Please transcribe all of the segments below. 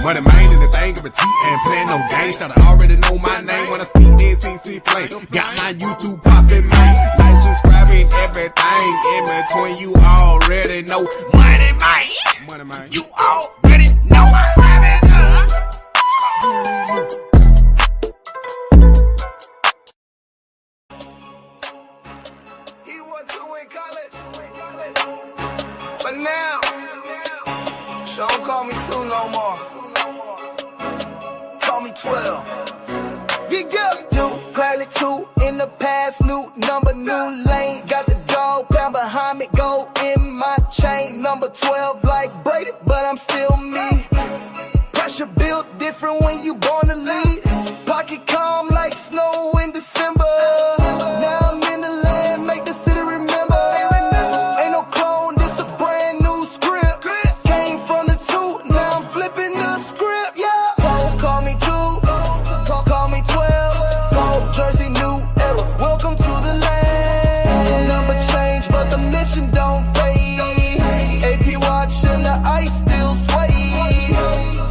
Moneymane in the thing of a T and playing no games. Should already know my name when I speak NCC flame. Got my YouTube poppin', man. Like, subscribing, everything in between. You already know. Moneymane. You already know. He went to in college. But now, don't call me 2 no more. Call me 12. You got do Pilot 2 in the past, new number, new lane. Got the dog pound behind me, go in my chain. Number 12 like Brady, but I'm still me. Pressure built different when you born to lead. Pocket calm like snow in December. Now I'm in the land, make the city remember. Ain't no clone, this a brand new script. Came from the 2, now I'm flipping the script. Yeah. Call me 2, call me 12. Gold jersey, new era. Welcome to the land. Number change, but the mission don't fade. AP watching the ice still sway.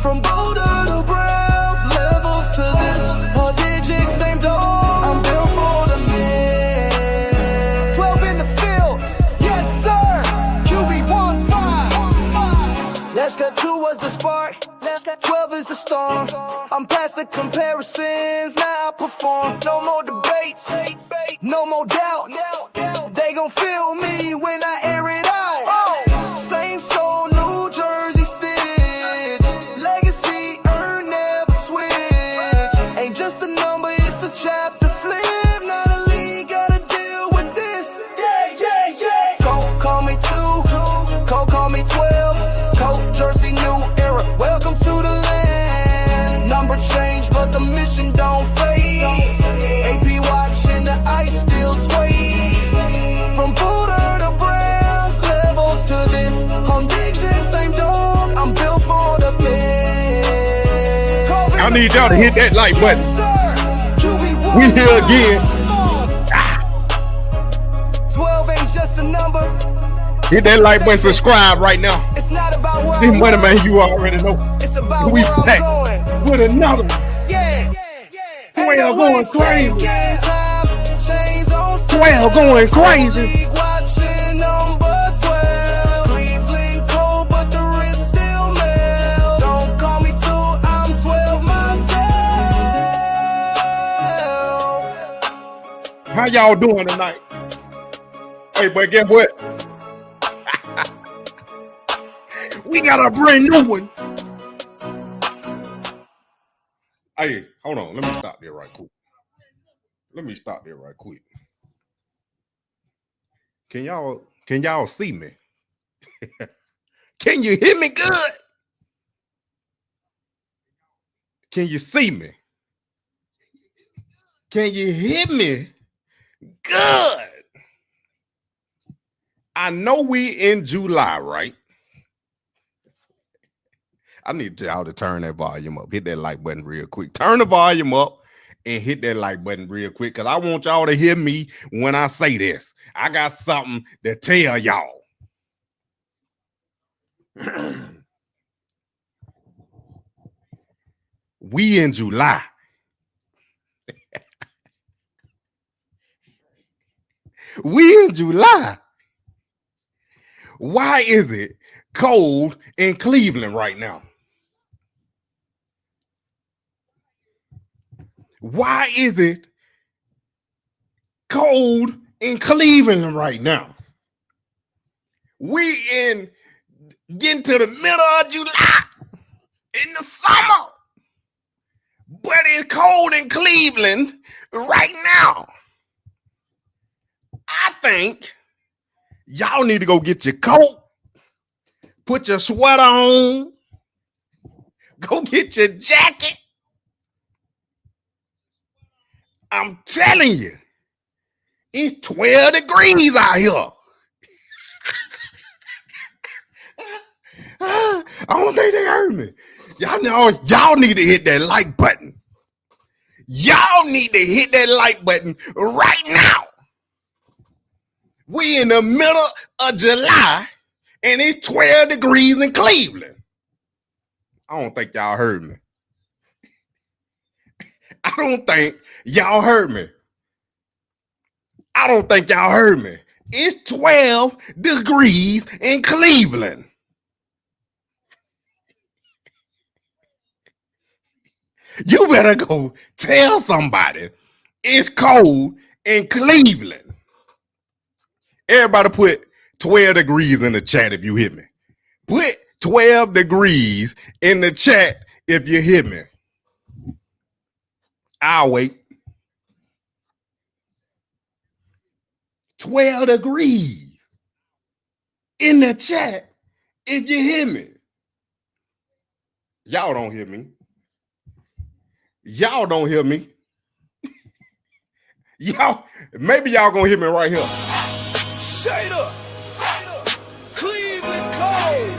From Boulder to Browns, levels to this. All digits, same dog. I'm built for the man. 12 in the field, yes sir. QB1 5. Let's get 2 was the spark. 12 is the storm. I'm past the comparisons, now I perform. No more debates, no more doubt. They gon' feel me when I air it out. Same soul, New Jersey stitch. Legacy, earn, never switch. Ain't just a number, it's a chapter flip. Now the league gotta deal with this. Yeah. Call me 2, call me 12. Coat jersey, new era. Welcome to the land. Number change, but the mission don't fade. AP watching the ice still sway. From Buddha to Browns, levels to this. Home diction, same dog. I'm built for the man. I need y'all to hit that like button. We here again. 12 ain't just a number. Hit that like button, subscribe right now. It's not about where This I'm Moneymane, you already know. It's about We where I'm back going. with another one. Yeah. 12 going crazy. 12 12 going crazy. Watching number 12. Cleveland cold, but the wrist still melt. Don't call me 2, I'm 12 myself. How y'all doing tonight? Hey, but guess what? We got a brand new one. Hey, hold on. Let me stop there right quick. Can y'all see me? Can you hear me good? Can you see me? Can you hear me good? I know we in July, right? I need y'all to turn that volume up. Hit that like button real quick. Turn the volume up and hit that like button real quick because I want y'all to hear me when I say this. I got something to tell y'all. We in July. We in July. Why is it cold in Cleveland right now? Why is it cold in Cleveland right now? We in getting to the middle of July in the summer, but it's cold in Cleveland right now. I think y'all need to go get your coat, put your sweater on, go get your jacket. I'm telling you, it's 12 degrees out here. I don't think they heard me. Y'all know y'all need to hit that like button. Y'all need to hit that like button right now. We in the middle of July and it's 12 degrees in Cleveland. I don't think y'all heard me. I don't think y'all heard me. I don't think y'all heard me. It's 12 degrees in Cleveland. You better go tell somebody it's cold in Cleveland. Everybody put 12 degrees in the chat if you hear me. Put 12 degrees in the chat if you hear me. I'll wait. 12 degrees in the chat if you hear me. Y'all don't hear me. Y'all don't hear me. Y'all, maybe y'all gonna hear me right here. Shedeur, Cleveland cold,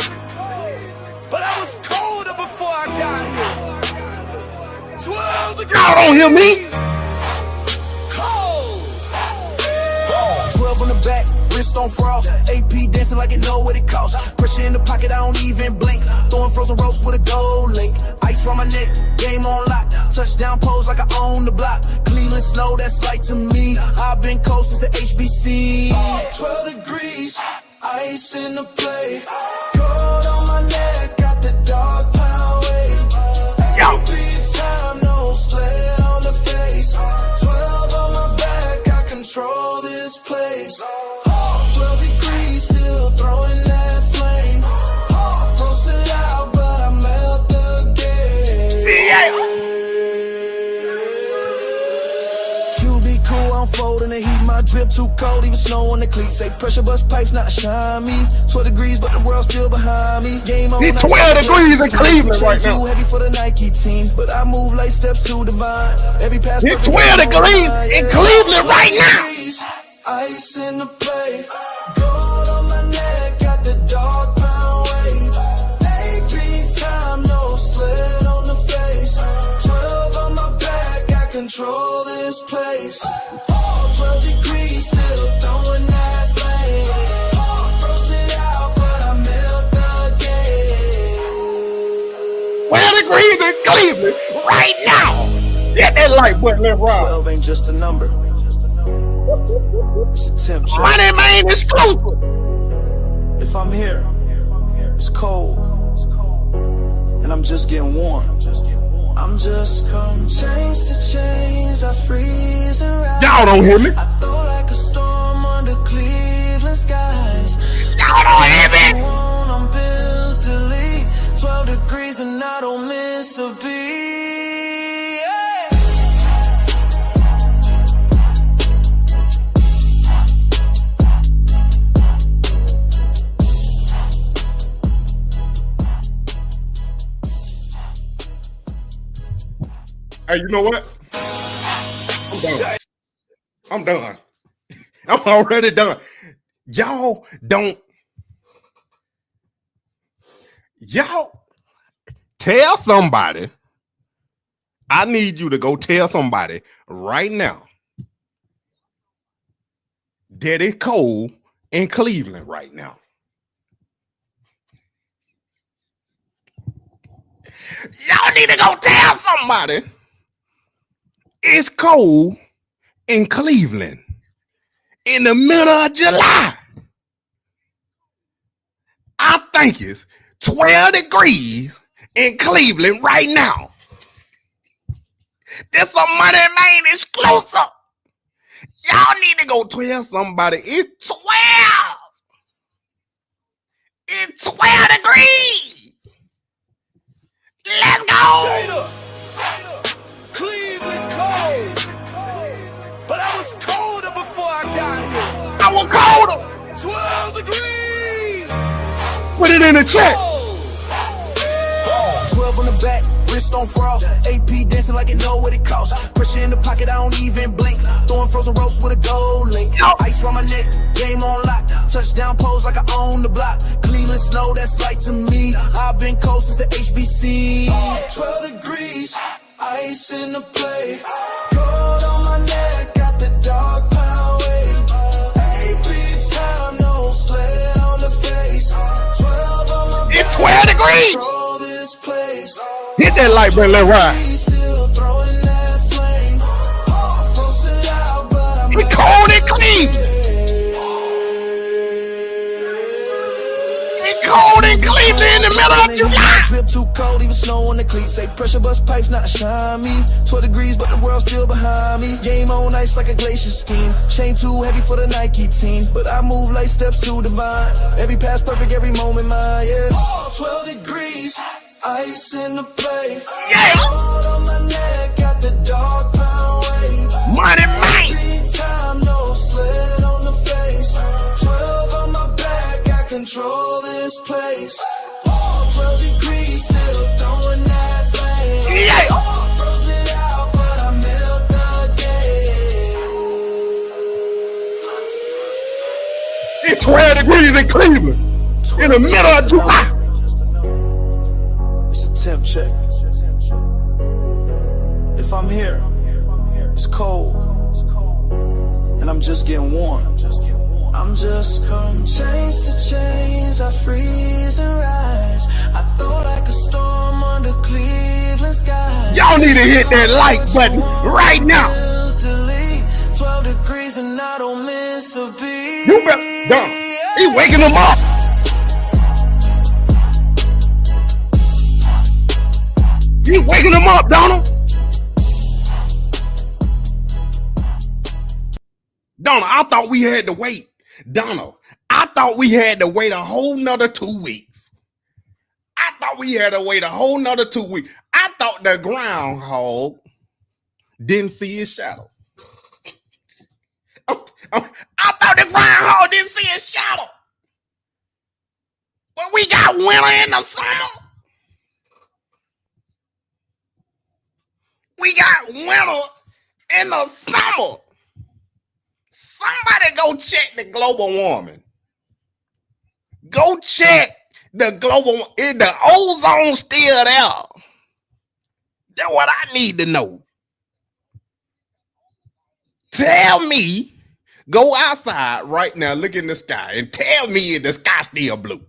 but I was colder before I got here. 12 degrees. Y'all don't hear me. Cold. 12 on the back, wrist on frost. AP dancing like it know what it costs. Pressure in the pocket, I don't even blink. Throwing frozen ropes with a gold link. Ice round my neck, game on lock. Touchdown pose like I own the block. Cleveland snow, that's light to me. I've been cold since the HBC. 12 degrees, ice in the play. Gold on my neck, got the dog pound weight. AP time, no sled on the face. 12 on my back, I control this place. 12 degrees, still throwing that flame. Froze it out, but I melt the game. QB cool, I'm folding the heat. My drip too cold, even snow on the cleats. Say pressure bust pipes, not shine me. 12 degrees, but the world's still behind me. Game on. It's 12 degrees in Cleveland right now. Too heavy for the Nike team, but I move like steps to divine. Every pass. It's 12 degrees in Cleveland right now. Ice in the play. Gold on my neck, got the dog pound weight. AP time, no sled on the face. 12 on my back, I control this place. 12 degrees, still throwing that flame. Froze it out, but I melt the game. 12 degrees in Cleveland right now. Get that light button, let's rock. 12 ain't just a number. It's a temperature. Moneymane exclusive. If I'm here, it's cold, and I'm just getting warm. I'm just come change to change. I freeze and rise. Y'all don't hear me. I throw like a storm under Cleveland skies. Y'all don't hear me. I'm built to lead. 12 degrees and I don't miss a beat. Hey, you know what? I'm done. I'm already done. Y'all tell somebody. I need you to go tell somebody right now that it's cold in Cleveland right now. Y'all need to go tell somebody it's cold in Cleveland in the middle of July. I think it's 12 degrees in Cleveland right now. This a Moneymane exclusive. Y'all need to go tell somebody it's 12. It's 12 degrees. Let's go. Cleveland cold, but I was colder before I got here. I was colder. 12 degrees. Put it in the chat. 12 on the back, wrist on frost. AP dancing like it know what it costs. Pressure in the pocket, I don't even blink. Throwing frozen ropes with a gold link. Ice round my neck, game on lock. Touchdown pose like I own the block. Cleveland snow, that's light to me. I've been cold since the HBC. 12 degrees. Ice in the play. Gold on my neck, got the dog pound weight. AP time, no sled on the face. 12 on my back, 12 degrees. Control this place. Hit that like button, let's ride. It's cold in Cleveland. It's cold in Cleveland in the middle of July. Drip too cold, even snow on the cleats. Say pressure bust pipes, not shine me. 12 degrees, but the world's still behind me. Game on ice like a glacier scheme. Chain too heavy for the Nike team, but I move like steps to divine. Every pass perfect, every moment mine, yeah. 12 degrees, ice in the play. Yeah. On my neck, got the dog pound wave. Moneymane. Time, no sled on the face. 12 on my back, I control this place. 12 degrees, still throwing that flame. Yeah. Froze it out, but I melt again. It's 12 degrees in Cleveland in the middle of July. It's a temp check. If I'm here, it's cold, and I'm just getting warm. I'm just come chains to chains, I freeze and rise. I thought I could storm under Cleveland skies. Y'all need to hit that like button right now. 12 degrees and I don't miss a beat. You better, dumb. He waking them up. He waking them up, Donald. Donald, I thought we had to wait. Donald, I thought we had to wait a whole nother 2 weeks. I thought we had to wait a whole nother 2 weeks. I thought the groundhog didn't see his shadow. I thought the groundhog didn't see his shadow. But we got winter in the summer. We got winter in the summer. Somebody go check the global warming. Go check the global. Is the ozone still there? That's what I need to know. Tell me, go outside right now, look in the sky, and tell me if the sky still blue.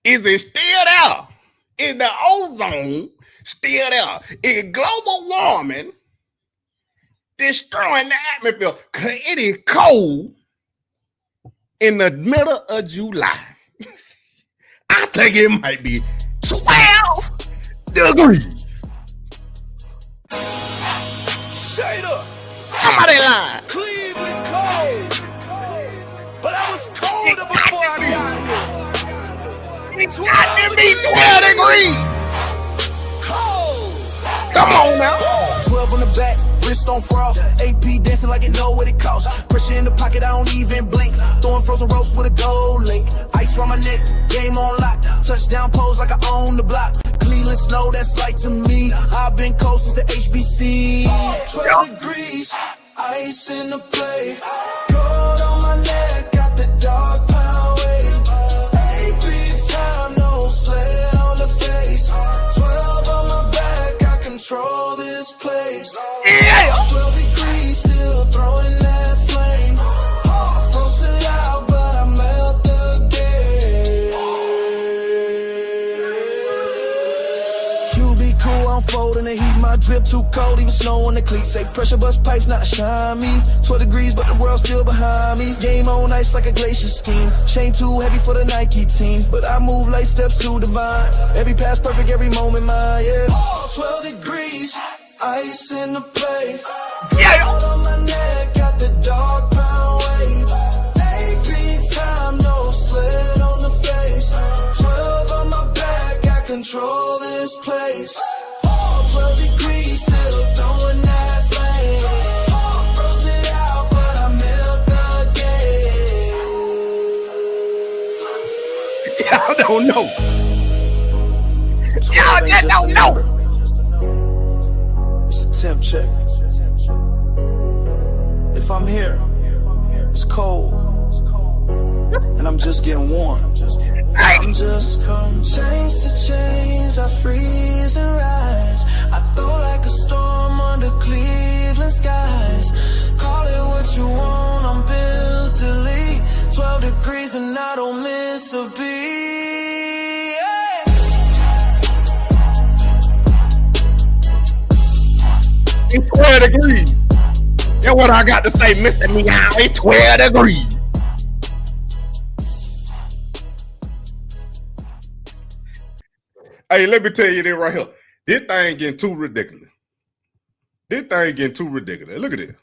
Is it still there? Is the ozone still there? Is global warming destroying the atmosphere? Because it is cold in the middle of July. I think it might be 12 degrees. Shedeur. Somebody lying. Cleveland cold. But I was colder before I got here. It got to be 12 degrees. Cold. Come on now. 12 on the back, wrist on frost. AP dancing like it know what it costs. Pressure in the pocket, I don't even blink. Throwing frozen ropes with a gold link. Ice around my neck, game on lock. Touchdown pose like I own the block. Cleveland snow, that's light to me. I've been cold since the HBC. 12 degrees, ice in the play. Gold on my neck, got the dog pound weight. AP time, no sled on the face. 12 on my back, I control this place. Yeah. 12 degrees, still throwing that flame. Froze it out, but I melt again. QB2, I'm folding the heat. My drip too cold, even snow on the cleats. Say pressure bust pipes, not shine me. 12 degrees, but the world's still behind me. Game on ice like a glacier scheme. Chain too heavy for the Nike team, but I move like steps to divine. Every pass perfect, every moment mine, yeah. 12 degrees, ice in the play. Yeah. Gold on my neck, got the dog pound weight. AP time, no sled on the face. 12 on my back, I control this place. 12 degrees, still throwing that flame. Froze it out, but I melt again. Y'all don't know. Y'all just don't know. It's a temp check. If I'm here, it's cold, and I'm just getting warm. I'm just come chains to chains, I freeze and rise. I thought I could storm under Cleveland skies. Call it what you want, I'm built to lead. 12 degrees and I don't miss a beat. Yeah. 12 degrees. That's what I got to say, Mr. Meow. It's 12 degrees. Hey, let me tell you this right here. This thing getting too ridiculous. This thing getting too ridiculous. Look at this.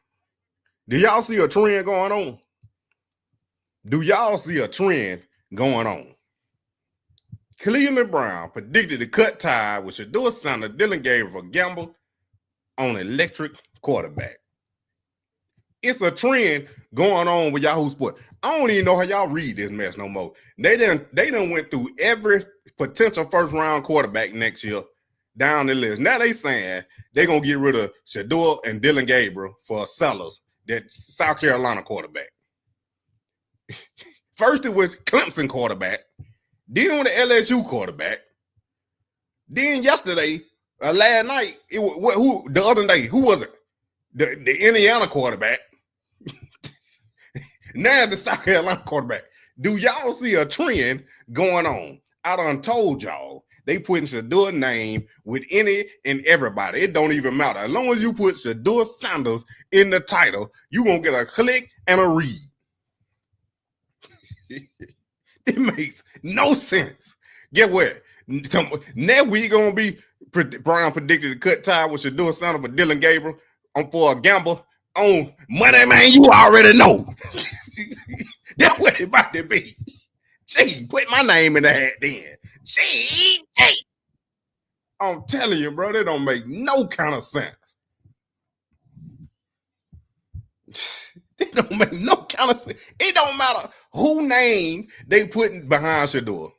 Do y'all see a trend going on? Do y'all see a trend going on? Cleveland Brown predicted to cut tie with Shedeur Sanders, Dylan Gabriel for gamble on electric quarterback. It's a trend going on with Yahoo Sports. I don't even know how y'all read this mess no more. They done went through every potential first round quarterback next year down the list. Now they saying they're gonna get rid of Shedeur and Dylan Gabriel for Sellers, that South Carolina quarterback. First it was Clemson quarterback, then on the LSU quarterback, then yesterday, last night, it was who the other day, who was it? The Indiana quarterback. Now the South Carolina quarterback. Do y'all see a trend going on? I done told y'all they putting Shedeur's name with any and everybody. It don't even matter. As long as you put Shedeur Sanders in the title, you gonna get a click and a read. It makes no sense. Get what? Next week gonna be Brown predicted to cut tie with Shedeur Sanders for Dylan Gabriel for a gamble on Moneymane. You already know. That's what it about to be. Gee, put my name in the hat then. Gee, hey. I'm telling you, bro, that don't make no kind of sense. It don't make no kind of sense. It don't matter who name they putting behind Shedeur.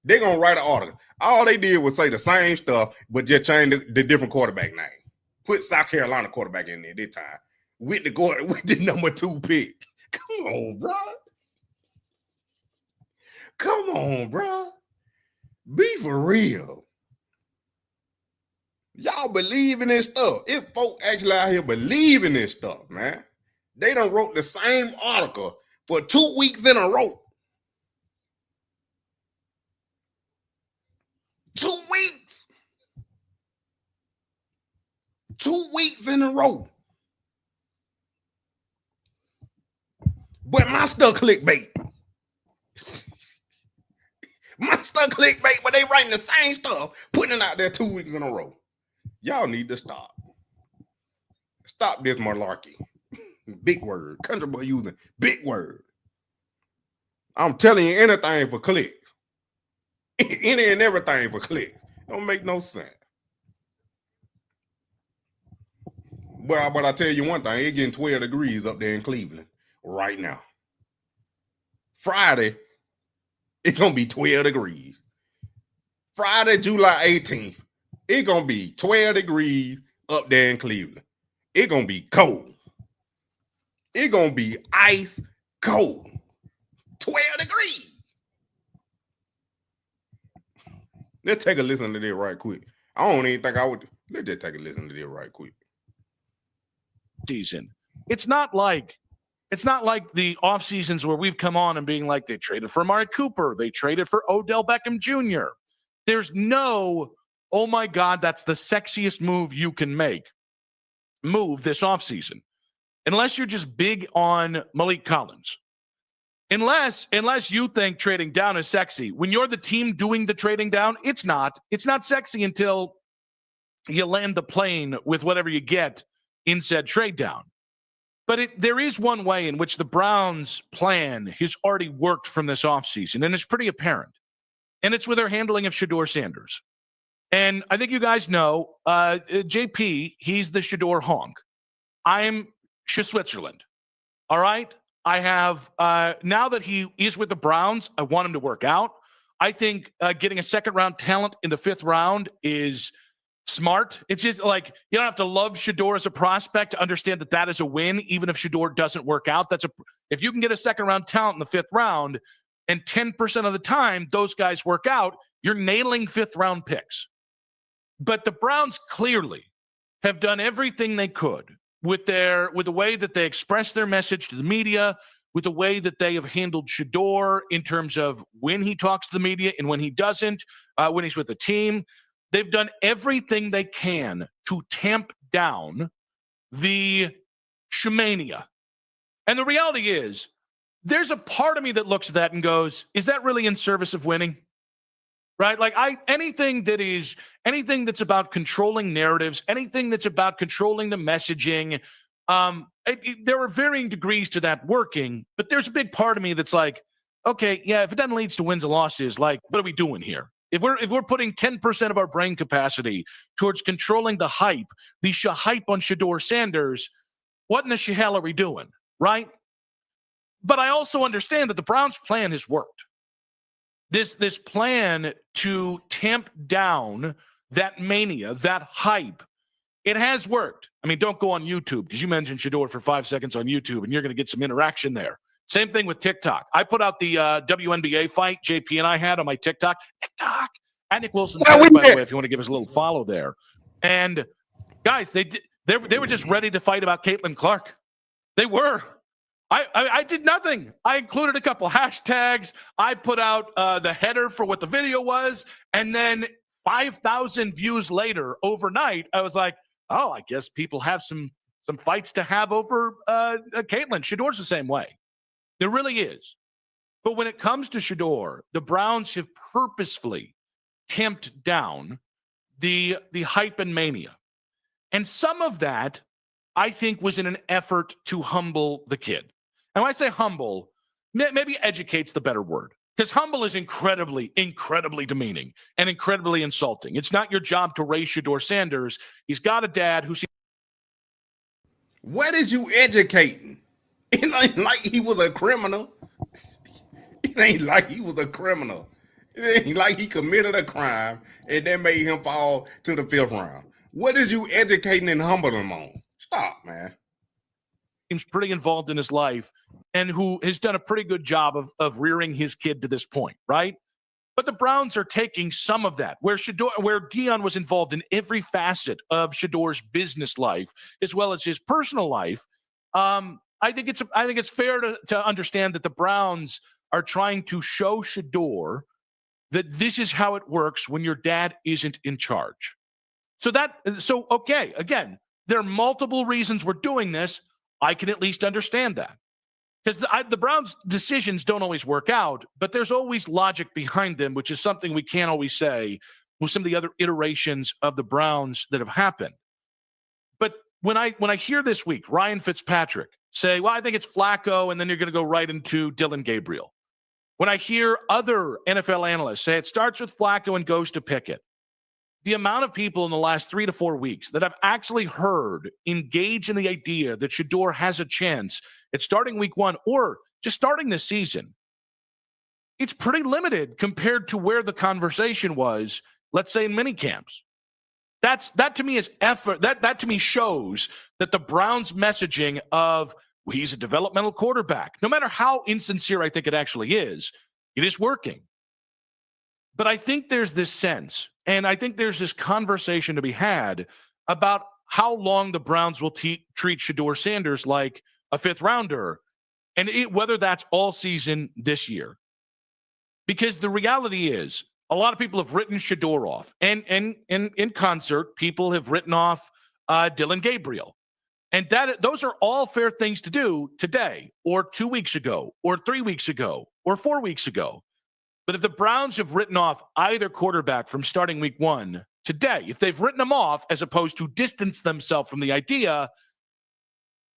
They're gonna write an article. All they did was say the same stuff, but just change the different quarterback name. Put South Carolina quarterback in there this time with the number 2 pick. Come on, bro. Come on, bro. Be for real. Y'all believe in this stuff. If folk actually out here believe in this stuff, man, they done wrote the same article for 2 weeks in a row. 2 weeks. 2 weeks in a row. But my stuff clickbait. My stuff clickbait, but they writing the same stuff, putting it out there 2 weeks in a row. Y'all need to stop. Stop this malarkey. Big word. Country boy using big word. I'm telling you, anything for clicks. Any and everything for clicks. Don't make no sense. But I tell you one thing, it's getting 12 degrees up there in Cleveland right now. Friday, it's going to be 12 degrees. Friday, July 18th, it's going to be 12 degrees up there in Cleveland. It's going to be cold. It's going to be ice cold. 12 degrees. Let's take a listen to this right quick. I don't even think I would. Let's just take a listen to this right quick. Season. It's not like the off seasons where we've come on and being like, they traded for Amari Cooper, they traded for Odell Beckham Jr. There's no, oh my God, that's the sexiest move you can make. Move this offseason. Unless you're just big on Malik Collins. Unless you think trading down is sexy. When you're the team doing the trading down, it's not. It's not sexy until you land the plane with whatever you get in said trade down. But there is one way in which the Browns' plan has already worked from this offseason, and it's pretty apparent. And it's with their handling of Shedeur Sanders. And I think you guys know, JP, he's the Shedeur honk. I'm Switzerland. All right? I have, now that he is with the Browns, I want him to work out. I think getting a second-round talent in the 5th round is smart. It's just like, you don't have to love Shedeur as a prospect to understand that that is a win, even if Shedeur doesn't work out. If you can get a second-round talent in the 5th round, and 10% of the time those guys work out, you're nailing 5th-round picks. But the Browns clearly have done everything they could with the way that they express their message to the media, with the way that they have handled Shedeur in terms of when he talks to the media and when he doesn't, when he's with the team. They've done everything they can to tamp down the Shemania. And the reality is, there's a part of me that looks at that and goes, is that really in service of winning? Right? Like anything that's about controlling narratives, anything that's about controlling the messaging, there are varying degrees to that working, but there's a big part of me that's like, okay, yeah, if it doesn't lead to wins and losses, like, what are we doing here? If we're putting 10% of our brain capacity towards controlling the hype, the hype on Shedeur Sanders, what in the hell are we doing, right? But I also understand that the Browns' plan has worked. This plan to tamp down that mania, that hype, it has worked. I mean, don't go on YouTube, because you mentioned Shedeur for 5 seconds on YouTube, and you're going to get some interaction there. Same thing with TikTok. I put out the WNBA fight JP and I had on my TikTok. And Nick Wilson, by the way, if you want to give us a little follow there. And guys, they were just ready to fight about Caitlin Clark. They were. I did nothing. I included a couple hashtags. I put out the header for what the video was. And then 5,000 views later, overnight, I was like, oh, I guess people have some fights to have over Caitlin. Shedeur's the same way. There really is. But when it comes to Shedeur, the Browns have purposefully tamped down the hype and mania. And some of that, I think, was in an effort to humble the kid. And when I say humble, maybe educate's the better word. Because humble is incredibly, incredibly demeaning and incredibly insulting. It's not your job to raise Shedeur Sanders. He's got a dad who's... What is you educating? It ain't like he was a criminal. It ain't like he was a criminal. It ain't like he committed a crime and then made him fall to the 5th round. What is you educating and humbling him on? Stop, man. Seems pretty involved in his life and who has done a pretty good job of rearing his kid to this point, right? But the Browns are taking some of that, where Deion was involved in every facet of Shedeur's business life as well as his personal life. I think it's fair to understand that the Browns are trying to show Shedeur that this is how it works when your dad isn't in charge. So okay, again, there are multiple reasons we're doing this. I can at least understand that. Because the Browns' decisions don't always work out, but there's always logic behind them, which is something we can't always say with some of the other iterations of the Browns that have happened. But when I hear this week Ryan Fitzpatrick say, well, I think it's Flacco, and then you're going to go right into Dylan Gabriel. When I hear other NFL analysts say it starts with Flacco and goes to Pickett, the amount of people in the last 3 to 4 weeks that I've actually heard engage in the idea that Shedeur has a chance at starting week 1 or just starting this season, it's pretty limited compared to where the conversation was, let's say, in mini camps. That to me is effort. That to me shows that the Browns' messaging of, well, he's a developmental quarterback, no matter how insincere I think it actually is, it is working. But I think there's this sense, and I think there's this conversation to be had about how long the Browns will treat Shedeur Sanders like a 5th rounder, and whether that's all season this year. Because the reality is, a lot of people have written Shedeur off, and in concert, people have written off Dylan Gabriel. And those are all fair things to do today, or 2 weeks ago, or 3 weeks ago, or 4 weeks ago. But if the Browns have written off either quarterback from starting week 1 today, if they've written them off as opposed to distance themselves from the idea,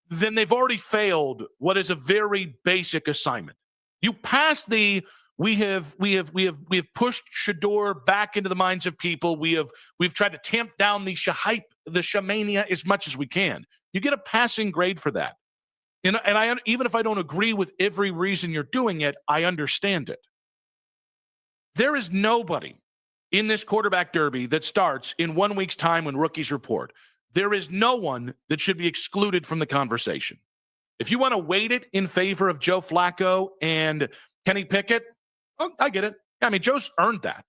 then they've already failed what is a very basic assignment. You pass the we have pushed Shedeur back into the minds of people. We've tried to tamp down the hype, the Shemania as much as we can. You get a passing grade for that. And I even if I don't agree with every reason you're doing it, I understand it. There is nobody in this quarterback derby that starts in 1 week's time when rookies report. There is no one that should be excluded from the conversation. If you want to weight it in favor of Joe Flacco and Kenny Pickett, oh, I get it. I mean, Joe's earned that.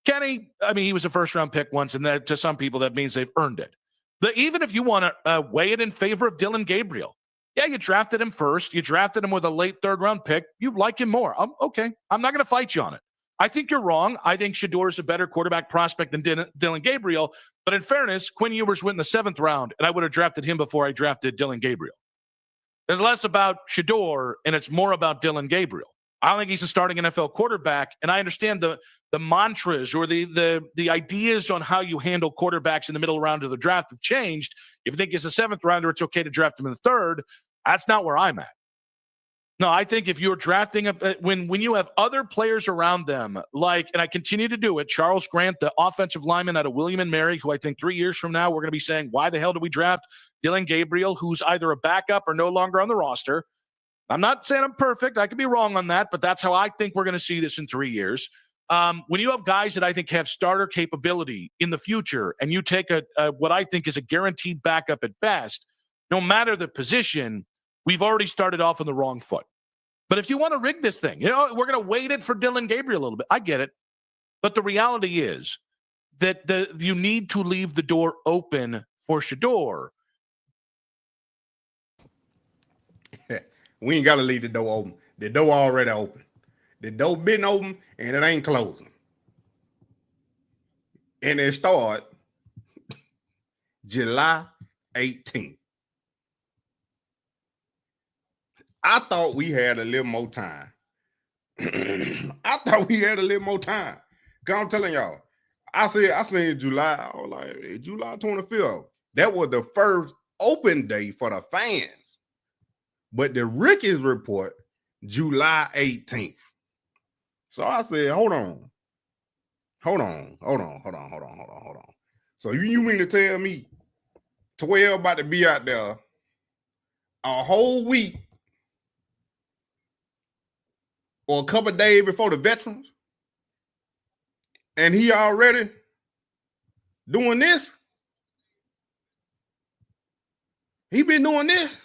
Kenny, I mean, he was a first-round pick once, and that, to some people, that means they've earned it. But even if you want to weigh it in favor of Dylan Gabriel, yeah, you drafted him first. You drafted him with a late 3rd-round pick. You like him more. Okay. I'm not going to fight you on it. I think you're wrong. I think Shedeur is a better quarterback prospect than Dylan Gabriel. But in fairness, Quinn Ewers went in the 7th round, and I would have drafted him before I drafted Dylan Gabriel. There's less about Shedeur, and it's more about Dylan Gabriel. I don't think he's a starting NFL quarterback, and I understand the mantras or the ideas on how you handle quarterbacks in the middle round of the draft have changed. If you think he's a 7th rounder, it's okay to draft him in the 3rd. That's not where I'm at. No, I think if you're drafting when you have other players around them, like, and I continue to do it, Charles Grant, the offensive lineman out of William and Mary, who I think 3 years from now we're going to be saying, why the hell did we draft Dylan Gabriel, who's either a backup or no longer on the roster? I'm not saying I'm perfect. I could be wrong on that, but that's how I think we're going to see this in 3 years. When you have guys that I think have starter capability in the future, and you take what I think is a guaranteed backup at best, no matter the position, we've already started off on the wrong foot. But if you want to rig this thing, we're going to wait it for Dylan Gabriel a little bit. I get it. But the reality is that you need to leave the door open for Shedeur. We ain't got to leave the door open. The door already open. The door been open, and it ain't closing. And it start July 18th. I thought we had a little more time. I thought we had a little more time. Cause I'm telling y'all, I seen July. I was like, July 25th. That was the first open day for the fans. But the rookies report July 18th. So I said, hold on. So you mean to tell me 12 about to be out there a whole week or a couple of days before the veterans, and he already doing this? He been doing this.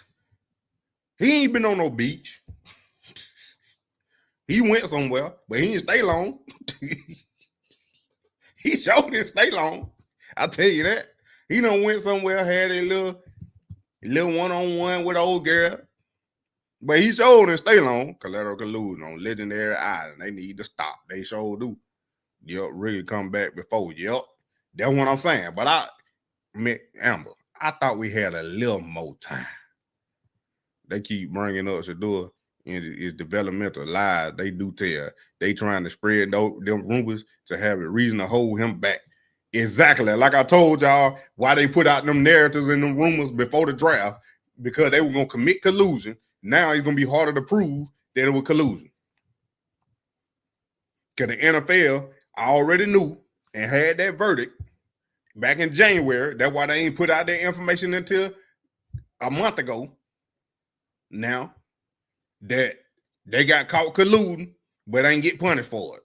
He ain't been on no beach. He went somewhere, but he didn't stay long. He sure didn't stay long. I'll tell you that. He done went somewhere, had a little one-on-one with an old girl. But he sure didn't stay long. Collateral collusion on Legendary Island. They need to stop. They sure do. Yup, really come back before. Yup. That's what I'm saying. But Amber, I thought we had a little more time. They keep bringing up Shedeur in his developmental lies. They do tell. They trying to spread them rumors to have a reason to hold him back. Exactly. Like I told y'all, why they put out them narratives and them rumors before the draft, because they were going to commit collusion. Now it's going to be harder to prove that it was collusion. Because the NFL already knew and had that verdict back in January. That's why they ain't put out their information until a month ago. Now that they got caught colluding, but ain't get punished for it.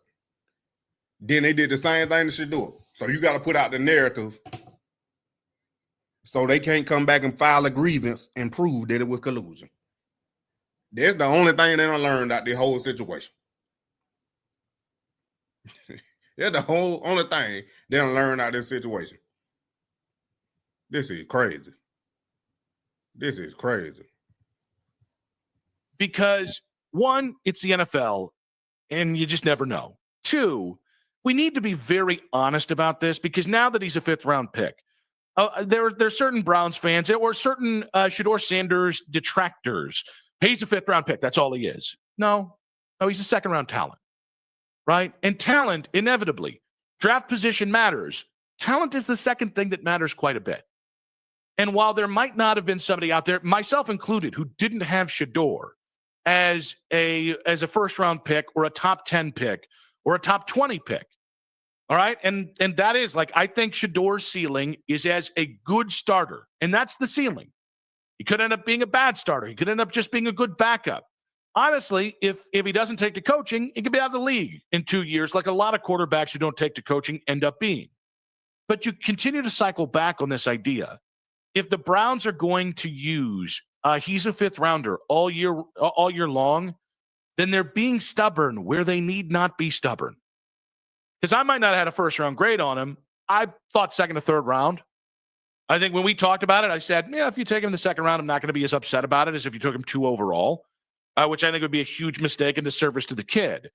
Then they did the same thing to Shedeur. So you got to put out the narrative so they can't come back and file a grievance and prove that it was collusion. That's the only thing they done learned out the whole situation. That's the only thing they done learned out this situation. This is crazy. This is crazy. Because, one, it's the NFL, and you just never know. Two, we need to be very honest about this, because now that he's a 5th-round pick, there's certain Browns fans or certain Shedeur Sanders detractors. He's a 5th-round pick. That's all he is. No, he's a 2nd-round talent, right? And talent, inevitably, draft position matters. Talent is the second thing that matters quite a bit. And while there might not have been somebody out there, myself included, who didn't have Shedeur as a 1st-round pick or a top 10 pick or a top 20 pick, all right? And that is, like, I think Shedeur's ceiling is as a good starter, and that's the ceiling. He could end up being a bad starter. He could end up just being a good backup. Honestly, if he doesn't take to coaching, he could be out of the league in 2 years, like a lot of quarterbacks who don't take to coaching end up being. But you continue to cycle back on this idea. If the Browns are going to use he's a 5th-rounder all year long, then they're being stubborn where they need not be stubborn. Because I might not have had a 1st-round grade on him. I thought 2nd or 3rd round. I think when we talked about it, I said, yeah, if you take him in the 2nd round, I'm not going to be as upset about it as if you took him 2 overall, which I think would be a huge mistake and disservice to the kid.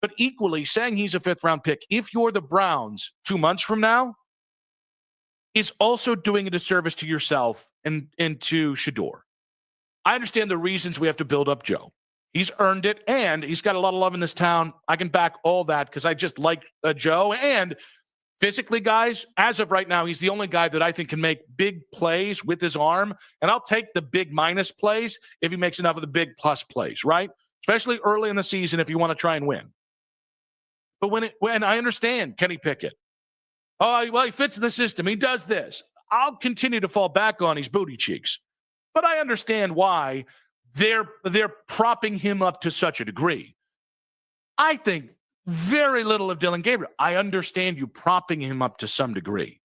But equally, saying he's a 5th-round pick, if you're the Browns 2 months from now, is also doing a disservice to yourself and to Shedeur. I understand the reasons we have to build up Joe. He's earned it, and he's got a lot of love in this town. I can back all that because I just like Joe. And physically, guys, as of right now, he's the only guy that I think can make big plays with his arm. And I'll take the big minus plays if he makes enough of the big plus plays, right? Especially early in the season if you want to try and win. But when I understand Kenny Pickett, oh, well, he fits the system. He does this. I'll continue to fall back on his booty cheeks. But I understand why they're propping him up to such a degree. I think very little of Dillon Gabriel. I understand you propping him up to some degree.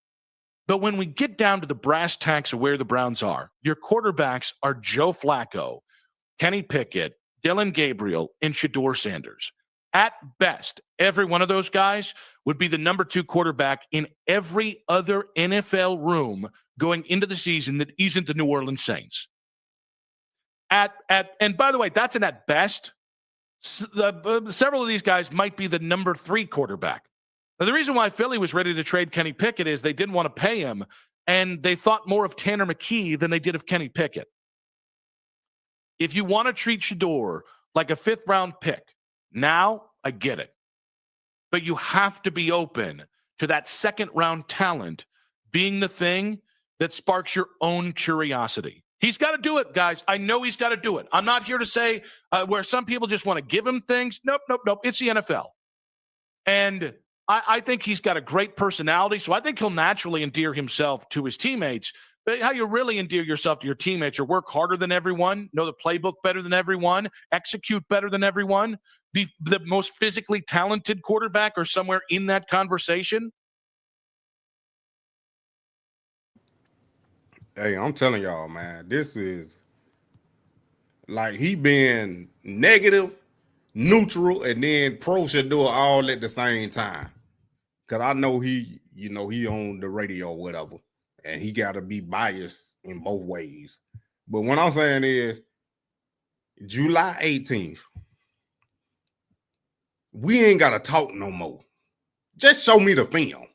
But when we get down to the brass tacks of where the Browns are, your quarterbacks are Joe Flacco, Kenny Pickett, Dillon Gabriel, and Shedeur Sanders. At best, every one of those guys would be the number 2 quarterback in every other NFL room going into the season that isn't the New Orleans Saints. And by the way, that's an at best. Several of these guys might be the number 3 quarterback. Now, the reason why Philly was ready to trade Kenny Pickett is they didn't want to pay him, and they thought more of Tanner McKee than they did of Kenny Pickett. If you want to treat Shedeur like a 5th-round pick, now I get it. But you have to be open to that 2nd-round talent being the thing that sparks your own curiosity. He's got to do it, guys. I know he's got to do it. I'm not here to say where some people just want to give him things. Nope. It's the NFL. And I think he's got a great personality, so I think he'll naturally endear himself to his teammates. But how you really endear yourself to your teammates are work harder than everyone, know the playbook better than everyone, execute better than everyone, be the most physically talented quarterback or somewhere in that conversation. Hey, I'm telling y'all, man, this is like he been negative, neutral, and then pro Shedeur all at the same time. Cause I know he on the radio or whatever, and he got to be biased in both ways. But what I'm saying is, July 18th, we ain't got to talk no more. Just show me the film.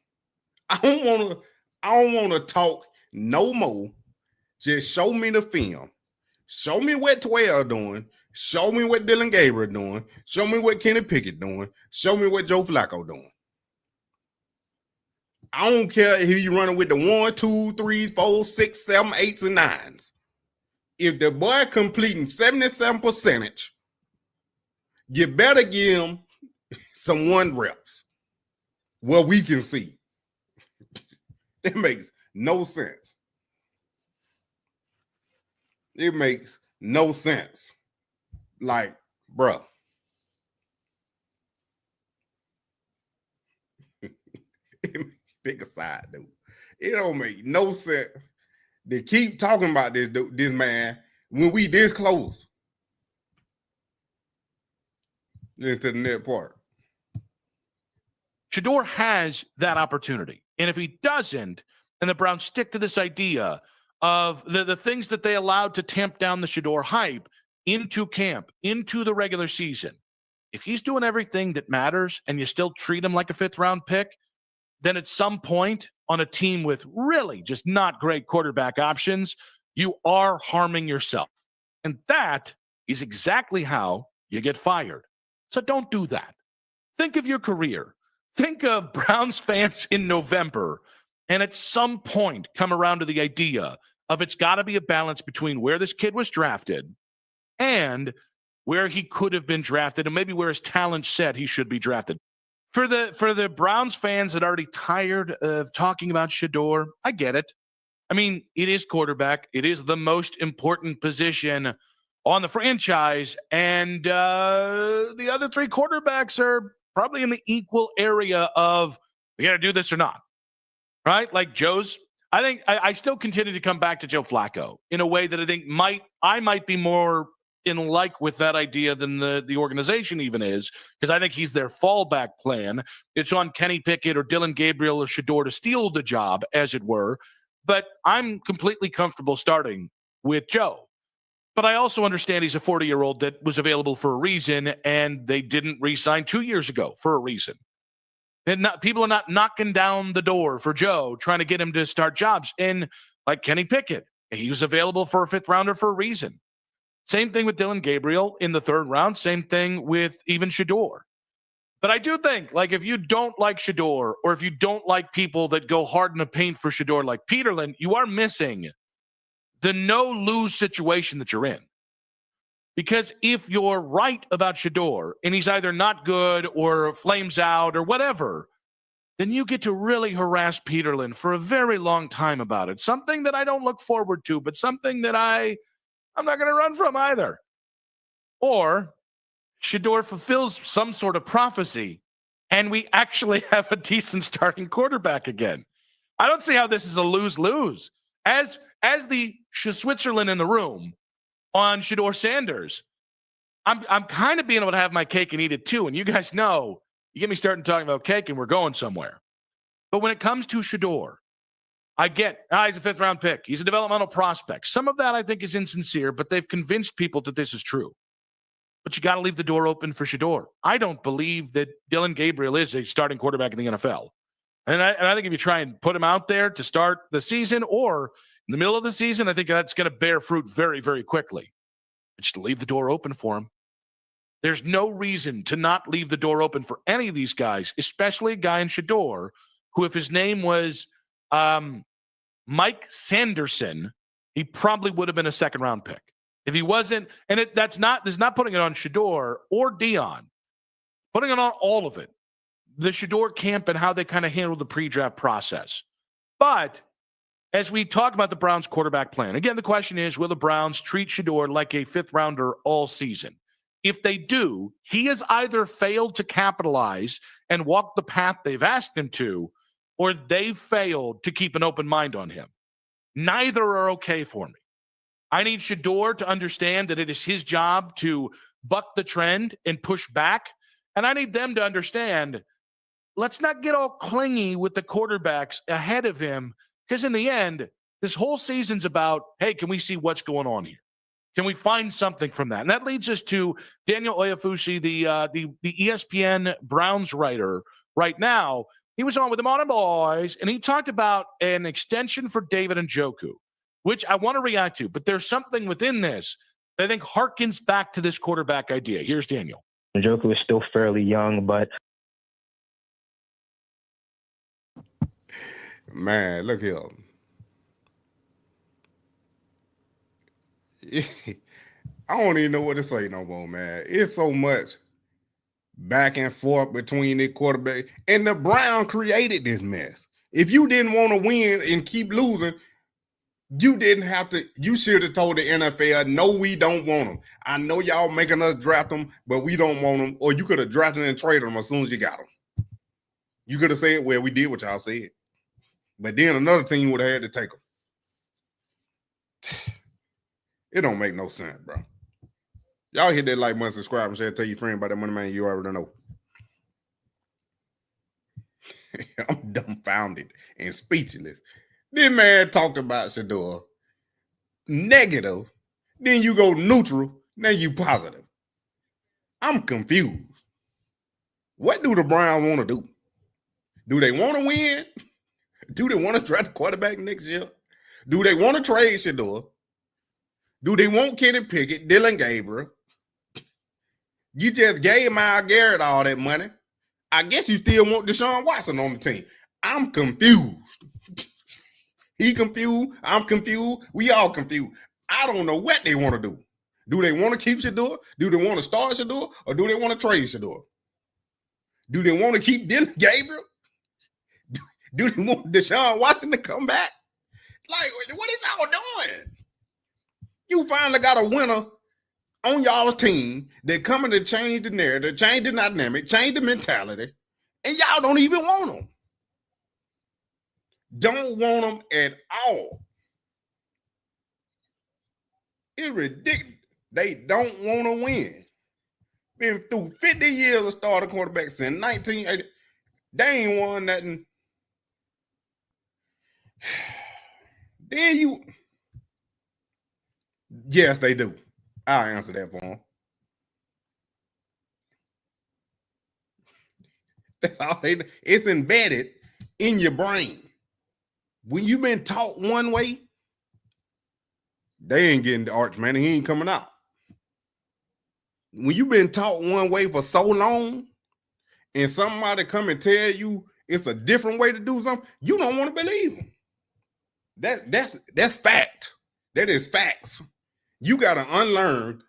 I don't want to talk no more. Just show me the film. Show me what 12 doing. Show me what Dillon Gabriel doing. Show me what Kenny Pickett doing. Show me what Joe Flacco doing. I don't care if you running with the 1, 2, 3, 4, 6, 7, 8s, and 9s. If the boy completing 77%, you better give him some 1 reps. Well, we can see. It makes no sense. It makes no sense. Like, bruh. Pick a side, dude. It don't make no sense to keep talking about this man when we this close into the net part. Shedeur has that opportunity. And if he doesn't, and the Browns stick to this idea of the things that they allowed to tamp down the Shedeur hype into camp, into the regular season, if he's doing everything that matters and you still treat him like a 5th-round pick, then at some point on a team with really just not great quarterback options, you are harming yourself. And that is exactly how you get fired. So don't do that. Think of your career. Think of Browns fans in November, and at some point come around to the idea of it's got to be a balance between where this kid was drafted and where he could have been drafted and maybe where his talent said he should be drafted. For the Browns fans that are already tired of talking about Shedeur, I get it. I mean, it is quarterback. It is the most important position on the franchise. And the other 3 quarterbacks are probably in the equal area of we got to do this or not. Right? Like Joe's. I still continue to come back to Joe Flacco in a way that I think I might be more in like with that idea than the organization even is, because I think he's their fallback plan. It's on Kenny Pickett or Dillon Gabriel or Shedeur to steal the job, as it were. But I'm completely comfortable starting with Joe. But I also understand he's a 40-year-old that was available for a reason, and they didn't re-sign 2 years ago for a reason. And people are not knocking down the door for Joe, trying to get him to start jobs. And like Kenny Pickett, he was available for a 5th rounder for a reason. Same thing with Dylan Gabriel in the 3rd round. Same thing with even Shedeur. But I do think, like, if you don't like Shedeur, or if you don't like people that go hard in the paint for Shedeur like Peterlin, you are missing the no-lose situation that you're in. Because if you're right about Shedeur, and he's either not good or flames out or whatever, then you get to really harass Peterlin for a very long time about it. Something that I don't look forward to, but something that I'm not going to run from either. Or Shedeur fulfills some sort of prophecy, and we actually have a decent starting quarterback again. I don't see how this is a lose-lose. As the Switzerland in the room on Shedeur Sanders, I'm kind of being able to have my cake and eat it too. And you guys know, you get me starting talking about cake and we're going somewhere. But when it comes to Shedeur, I get, he's a 5th round pick. He's a developmental prospect. Some of that I think is insincere, but they've convinced people that this is true. But you got to leave the door open for Shedeur. I don't believe that Dylan Gabriel is a starting quarterback in the NFL. And I think if you try and put him out there to start the season or in the middle of the season, I think that's going to bear fruit very, very quickly. But just leave the door open for him. There's no reason to not leave the door open for any of these guys, especially a guy in Shedeur who, if his name was Mike Sanderson, he probably would have been a 2nd round pick. If he wasn't, and there's not putting it on Shedeur or Dion, putting it on all of it, the Shedeur camp and how they kind of handled the pre-draft process. But as we talk about the Browns quarterback plan, again, the question is, will the Browns treat Shedeur like a 5th rounder all season? If they do, he has either failed to capitalize and walk the path they've asked him to, or they've failed to keep an open mind on him. Neither are okay for me. I need Shedeur to understand that it is his job to buck the trend and push back. And I need them to understand, let's not get all clingy with the quarterbacks ahead of him, because in the end, this whole season's about, hey, can we see what's going on here? Can we find something from that? And that leads us to Daniel Oyefusi, the ESPN Browns writer right now. He was on with the Morning Boys, and he talked about an extension for David Njoku, which I want to react to. But there's something within this that I think harkens back to this quarterback idea. Here's Daniel. Njoku is still fairly young, but Man, look here. I don't even know what to say no more, man. It's so much back and forth between the quarterback. And the Browns created this mess. If you didn't want to win and keep losing, you didn't have to. You should have told the NFL, no, we don't want them. I know y'all making us draft them, but we don't want them. Or you could have drafted and traded them as soon as you got them. You could have said, well, we did what y'all said. But then another team would have had to take them. It don't make no sense, bro. Y'all hit that like button, subscribe, and share. Tell your friend about that Moneymane you already know. I'm dumbfounded and speechless. This man talked about Shedeur negative, then you go neutral, then you positive. I'm confused. What do the Browns want to do? Do they want to win? Do they want to draft a quarterback next year? Do they want to trade Shedeur? Do they want Kenny Pickett, Dylan Gabriel? You just gave Myles Garrett all that money. I guess you still want Deshaun Watson on the team. I'm confused. He confused. I'm confused. We all confused. I don't know what they want to do. Do they want to keep Shedeur? Do they want to start Shedeur? Or do they want to trade Shedeur? Do they want to keep Dylan Gabriel? Do they want Deshaun Watson to come back? Like, what is y'all doing? You finally got a winner on y'all's team that coming to change the narrative, change the dynamic, change the mentality, and y'all don't even want them. Don't want them at all. It's ridiculous. They don't want to win. Been through 50 years of starting quarterbacks since 1980. They ain't won nothing. Then Yes, they do. I'll answer that for them. That's all they do. It's embedded in your brain. When you've been taught one way, they ain't getting the arch, man. He ain't coming out. When you've been taught one way for so long, and somebody come and tell you it's a different way to do something, you don't want to believe them. That's fact. That is facts. You got to unlearn.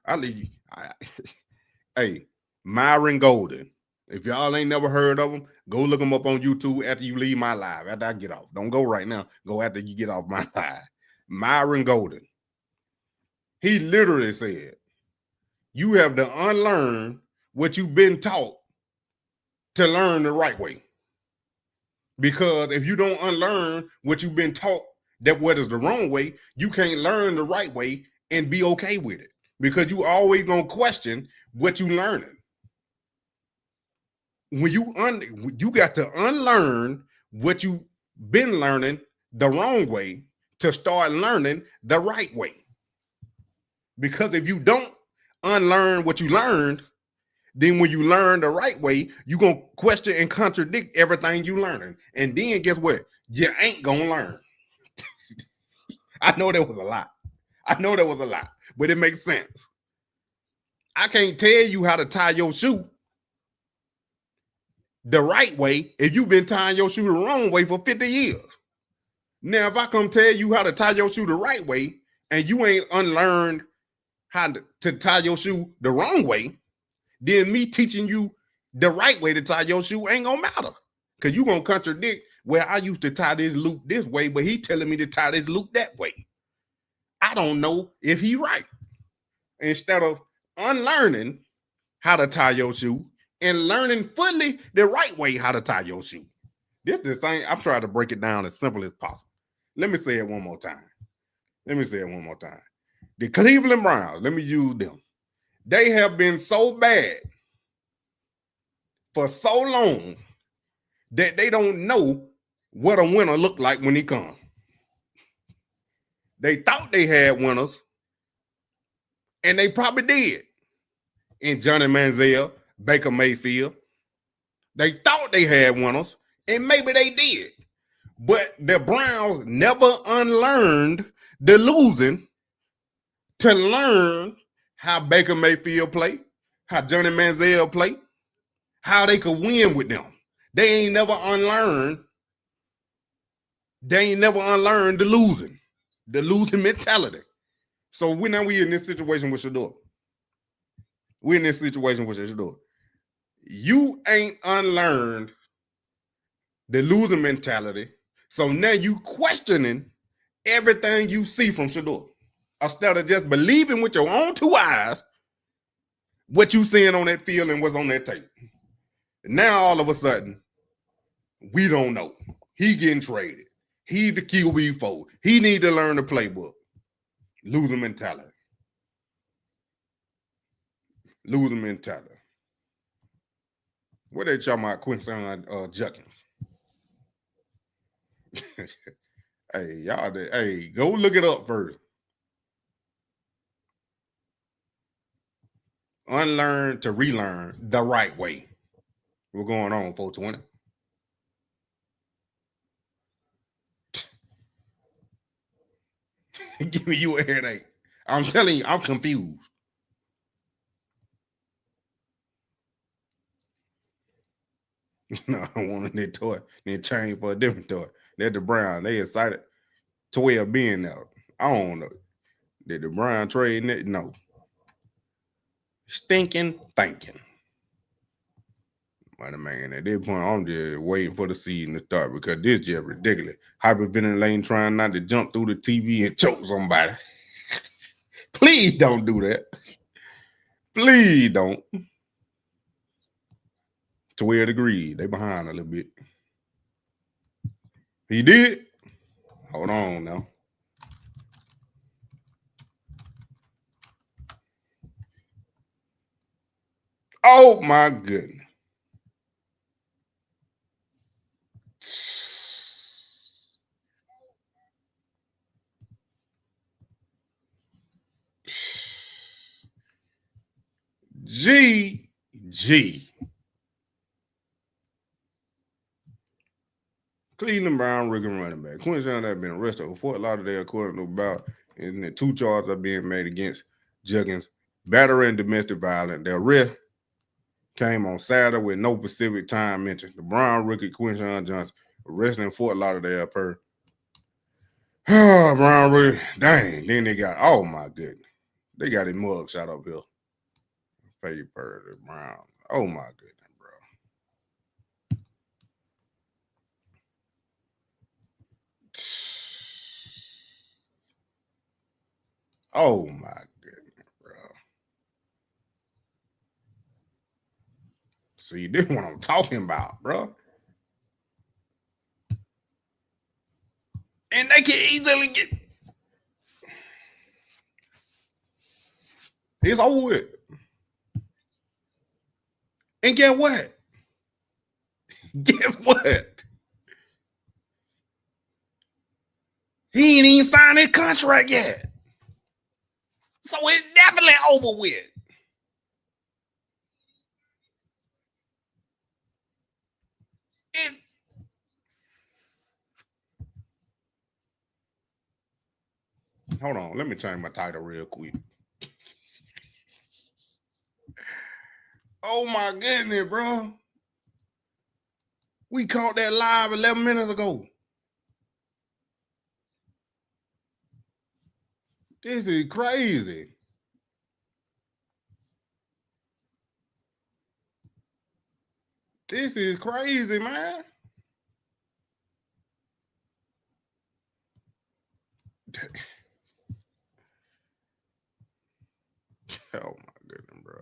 Hey, Myron Golden. If y'all ain't never heard of him, go look him up on YouTube after you leave my live. After I get off. Don't go right now. Go after you get off my live. Myron Golden. He literally said, you have to unlearn what you've been taught to learn the right way. Because if you don't unlearn what you've been taught that what is the wrong way, you can't learn the right way and be okay with it. Because you always gonna question what you learning. When you got to unlearn what you've been learning the wrong way to start learning the right way. Because if you don't unlearn what you learned, then when you learn the right way, you're going to question and contradict everything you learning. And then guess what? You ain't going to learn. I know that was a lot. But it makes sense. I can't tell you how to tie your shoe the right way if you've been tying your shoe the wrong way for 50 years. Now, if I come tell you how to tie your shoe the right way and you ain't unlearned how to tie your shoe the wrong way, then me teaching you the right way to tie your shoe ain't gonna matter. Because you're gonna contradict, well, I used to tie this loop this way, but he telling me to tie this loop that way. I don't know if he right. Instead of unlearning how to tie your shoe and learning fully the right way how to tie your shoe. This is the same. I'm trying to break it down as simple as possible. Let me say it one more time. The Cleveland Browns, let me use them. They have been so bad for so long that they don't know what a winner look like when he comes. They thought they had winners, and they probably did. In Johnny Manziel, Baker Mayfield, they thought they had winners, and maybe they did. But the Browns never unlearned the losing to learn how Baker Mayfield play, how Johnny Manziel play, how they could win with them. They ain't never unlearned. They ain't never unlearned the losing mentality. So we in this situation with Shedeur. You ain't unlearned the losing mentality. So now you questioning everything you see from Shedeur. Instead of just believing with your own two eyes what you seeing on that field and what's on that tape. Now all of a sudden, we don't know. He getting traded. He the QB4. He need to learn the playbook. Losing mentality. What they talking about Quinshon Judkins? Hey, y'all, go look it up first. Unlearn to relearn the right way. What's going on, 420? Give me you a headache. I'm telling you, I'm confused. No, I wanted that toy. Then change for a different toy. That's the Brown. They excited. 12 being there. I don't know. Did the Brown trade it? No. Stinking thinking. Moneymane, at this point, I'm just waiting for the season to start because this is just ridiculous. Hyperventilating, trying not to jump through the TV and choke somebody. Please don't do that. Please don't. 12 degrees. They behind a little bit. He did. Hold on now. Oh my goodness. GG. Cleveland Brown rookie running back. Quinshon has been arrested for Fort Lauderdale according to about, and the 2 charges are being made against Judkins, battery and domestic violence. The arrest came on Saturday with no specific time mentioned. The Brown rookie Quinshon Johnson arrested in Fort Lauderdale per. Oh, Brown rookie. Dang. Then they got, oh my goodness. They got his mug shot up here. Paper Brown. Oh my goodness, bro. Oh my goodness, bro. See, this is what I'm talking about, bro. And they can easily get. It's over with. And guess what? Guess what? He ain't even signed his contract yet. So it's definitely over with. Hold on, let me change my title real quick. Oh my goodness, bro. We caught that live 11 minutes ago. This is crazy. This is crazy, man. Oh my goodness, bro.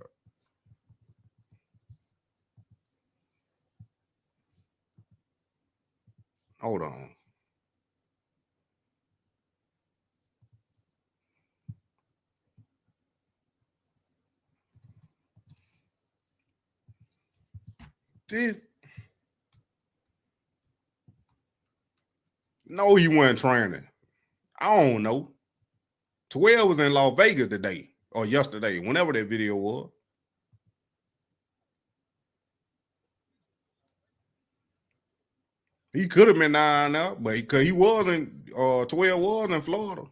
Hold on. This. No, he wasn't training. I don't know. 12 was in Las Vegas today or yesterday, whenever that video was. He could have been 9 now, but because he wasn't, 12 was in Florida.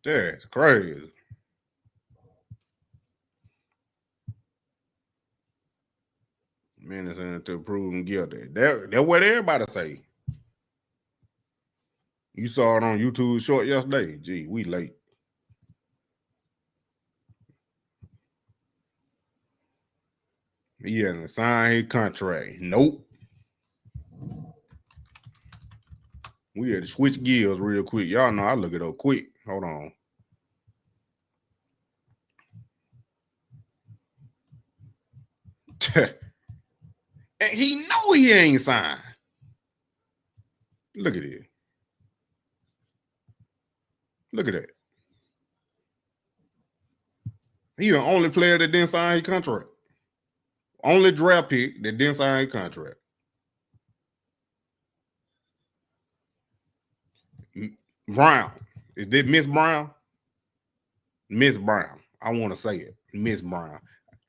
That's crazy. Minutes into proven guilty. That's what everybody say. You saw it on YouTube short yesterday. Gee, we late. He hasn't signed his contract. Nope. We had to switch gears real quick. Y'all know I look it up quick. Hold on. And he know he ain't signed. Look at it. Look at that. He the only player that didn't sign his contract. Only draft pick that didn't sign his contract. Brown. Is this Miss Brown? Miss Brown. I want to say it. Miss Brown.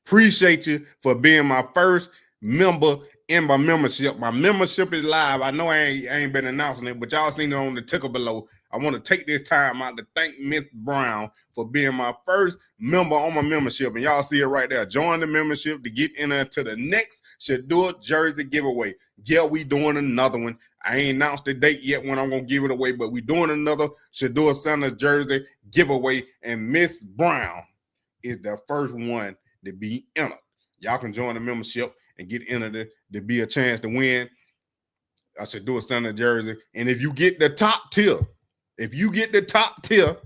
Appreciate you for being my first member in my membership. My membership is live. I know I ain't been announcing it, but y'all seen it on the ticker below. I want to take this time out to thank Miss Brown for being my first member on my membership. And y'all see it right there. Join the membership to get into the next Shedeur jersey giveaway. Yeah, we doing another one. I ain't announced the date yet when I'm going to give it away, but we doing another Shedeur Sanders jersey giveaway. And Miss Brown is the first one to be entered. Y'all can join the membership and get entered to be a chance to win a Shedeur Sanders jersey. And if you get the top tier,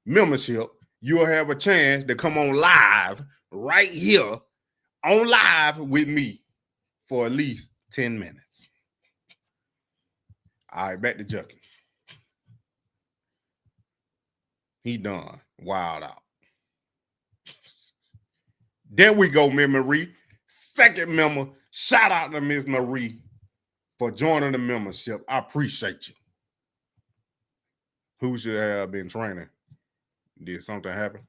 membership, you'll have a chance to come on live right here on live with me for at least 10 minutes. All right, back to Judkins. He done. Wild out. There we go, Miss Marie. Second member. Shout out to Miss Marie for joining the membership. I appreciate you. Who should have been training? Did something happen?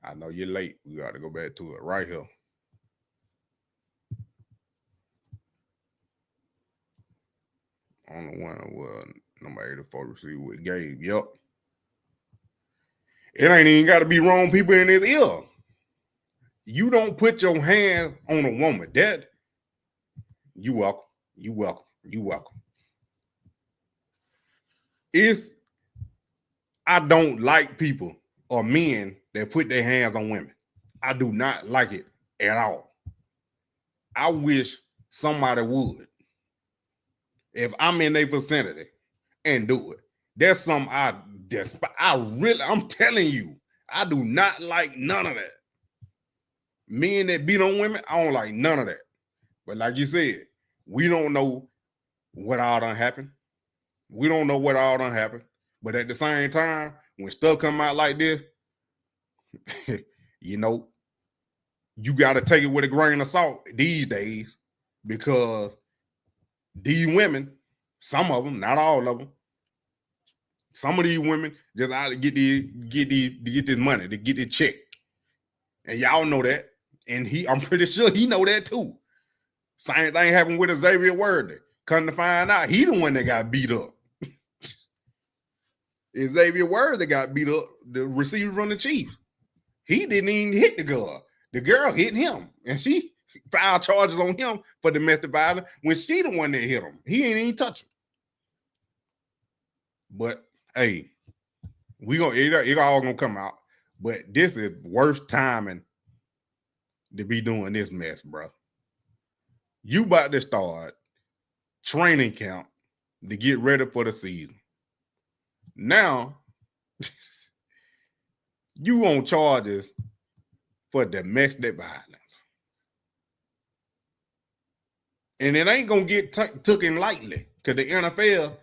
I know you're late. We got to go back to it right here. On the one was number 84 receiver with Gabe. Yep. It ain't even got to be wrong people in his ear. You don't put your hand on a woman. That you welcome. You welcome. You welcome. I don't like people or men that put their hands on women. I do not like it at all. I wish somebody would. If I'm in their vicinity and do it. That's something I despise. I'm telling you, I do not like none of that. Men that beat on women, I don't like none of that. But like you said, we don't know what all done happened. We don't know what all done happened. But at the same time, when stuff come out like this, you know, you got to take it with a grain of salt these days, because these women, some of them, not all of them, some of these women just out to get this money, to get this check. And y'all know that. And I'm pretty sure he know that too. Same thing happened with Xavier Worthy. Come to find out, he the one that got beat up. Xavier Worthy got beat up, the receiver from the Chiefs. He didn't even hit the girl. The girl hit him. And she filed charges on him for domestic violence when she the one that hit him. He ain't even touch him. But hey, it all gonna come out. But this is worst timing to be doing this mess, bro. You about to start training camp to get ready for the season. Now, you on charges for domestic violence. And it ain't gonna get taken lightly, because the NFL,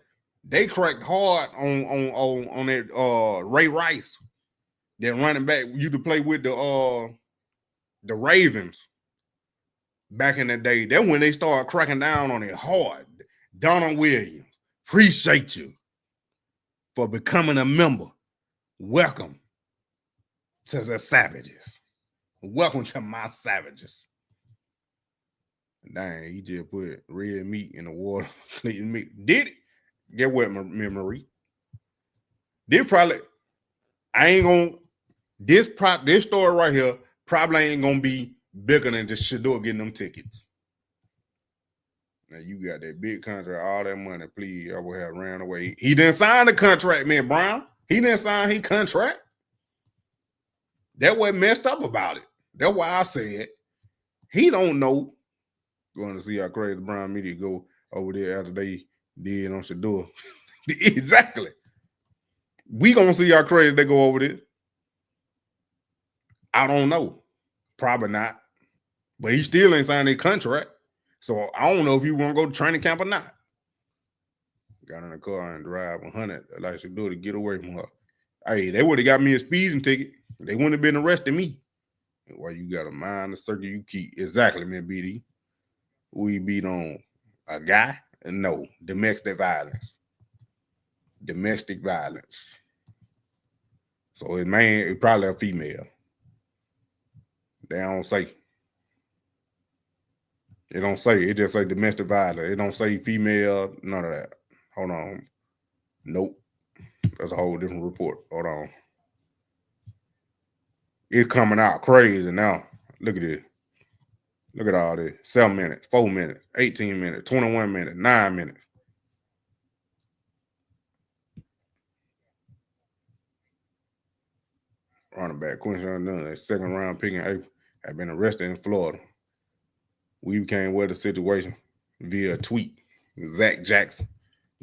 they cracked hard on that Ray Rice, that running back used to play with the Ravens back in the day. That's when they started cracking down on it hard. Donald Williams, appreciate you for becoming a member. Welcome to the Savages. Welcome to my Savages. Dang, he just put red meat in the water. Did it? Get what, Marie? This story right here probably ain't gonna be bigger than just Shedeur getting them tickets. Now you got that big contract, all that money, please, I would have ran away. He didn't sign the contract, man, Brown. He didn't sign his contract. That what messed up about it. That's why I said he don't know. Going to see how crazy Brown media go over there after they did on Shedeur. Exactly. We gonna see how crazy they go over there. I don't know. Probably not. But he still ain't signed a contract. So I don't know if he want to go to training camp or not. Got in the car and drive 100 like Shedeur to get away from her. Hey, they would have got me a speeding ticket. They wouldn't have been arresting me. Why you got to mind the circle you keep. Exactly, man, BD. We beat on a guy? No. Domestic violence. Domestic violence. So his man is probably a female. They don't say. It don't say. It just say domestic violence. It don't say female, none of that. Hold on. Nope. That's a whole different report. Hold on. It's coming out crazy now. Look at this. Look at all this. 7 minutes, 4 minutes, 18 minutes, 21 minutes, 9 minutes. Running back Quinshon, a second round pick in April, had been arrested in Florida. We became aware of the situation via a tweet. Zach Jackson,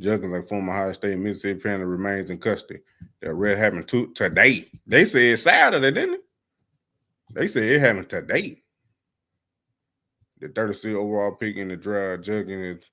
Judkins, a former Ohio State Mississippi Panther, remains in custody. The arrest happened today. They said Saturday, didn't it? They said it happened today. The 36 overall pick in the draft, Judkins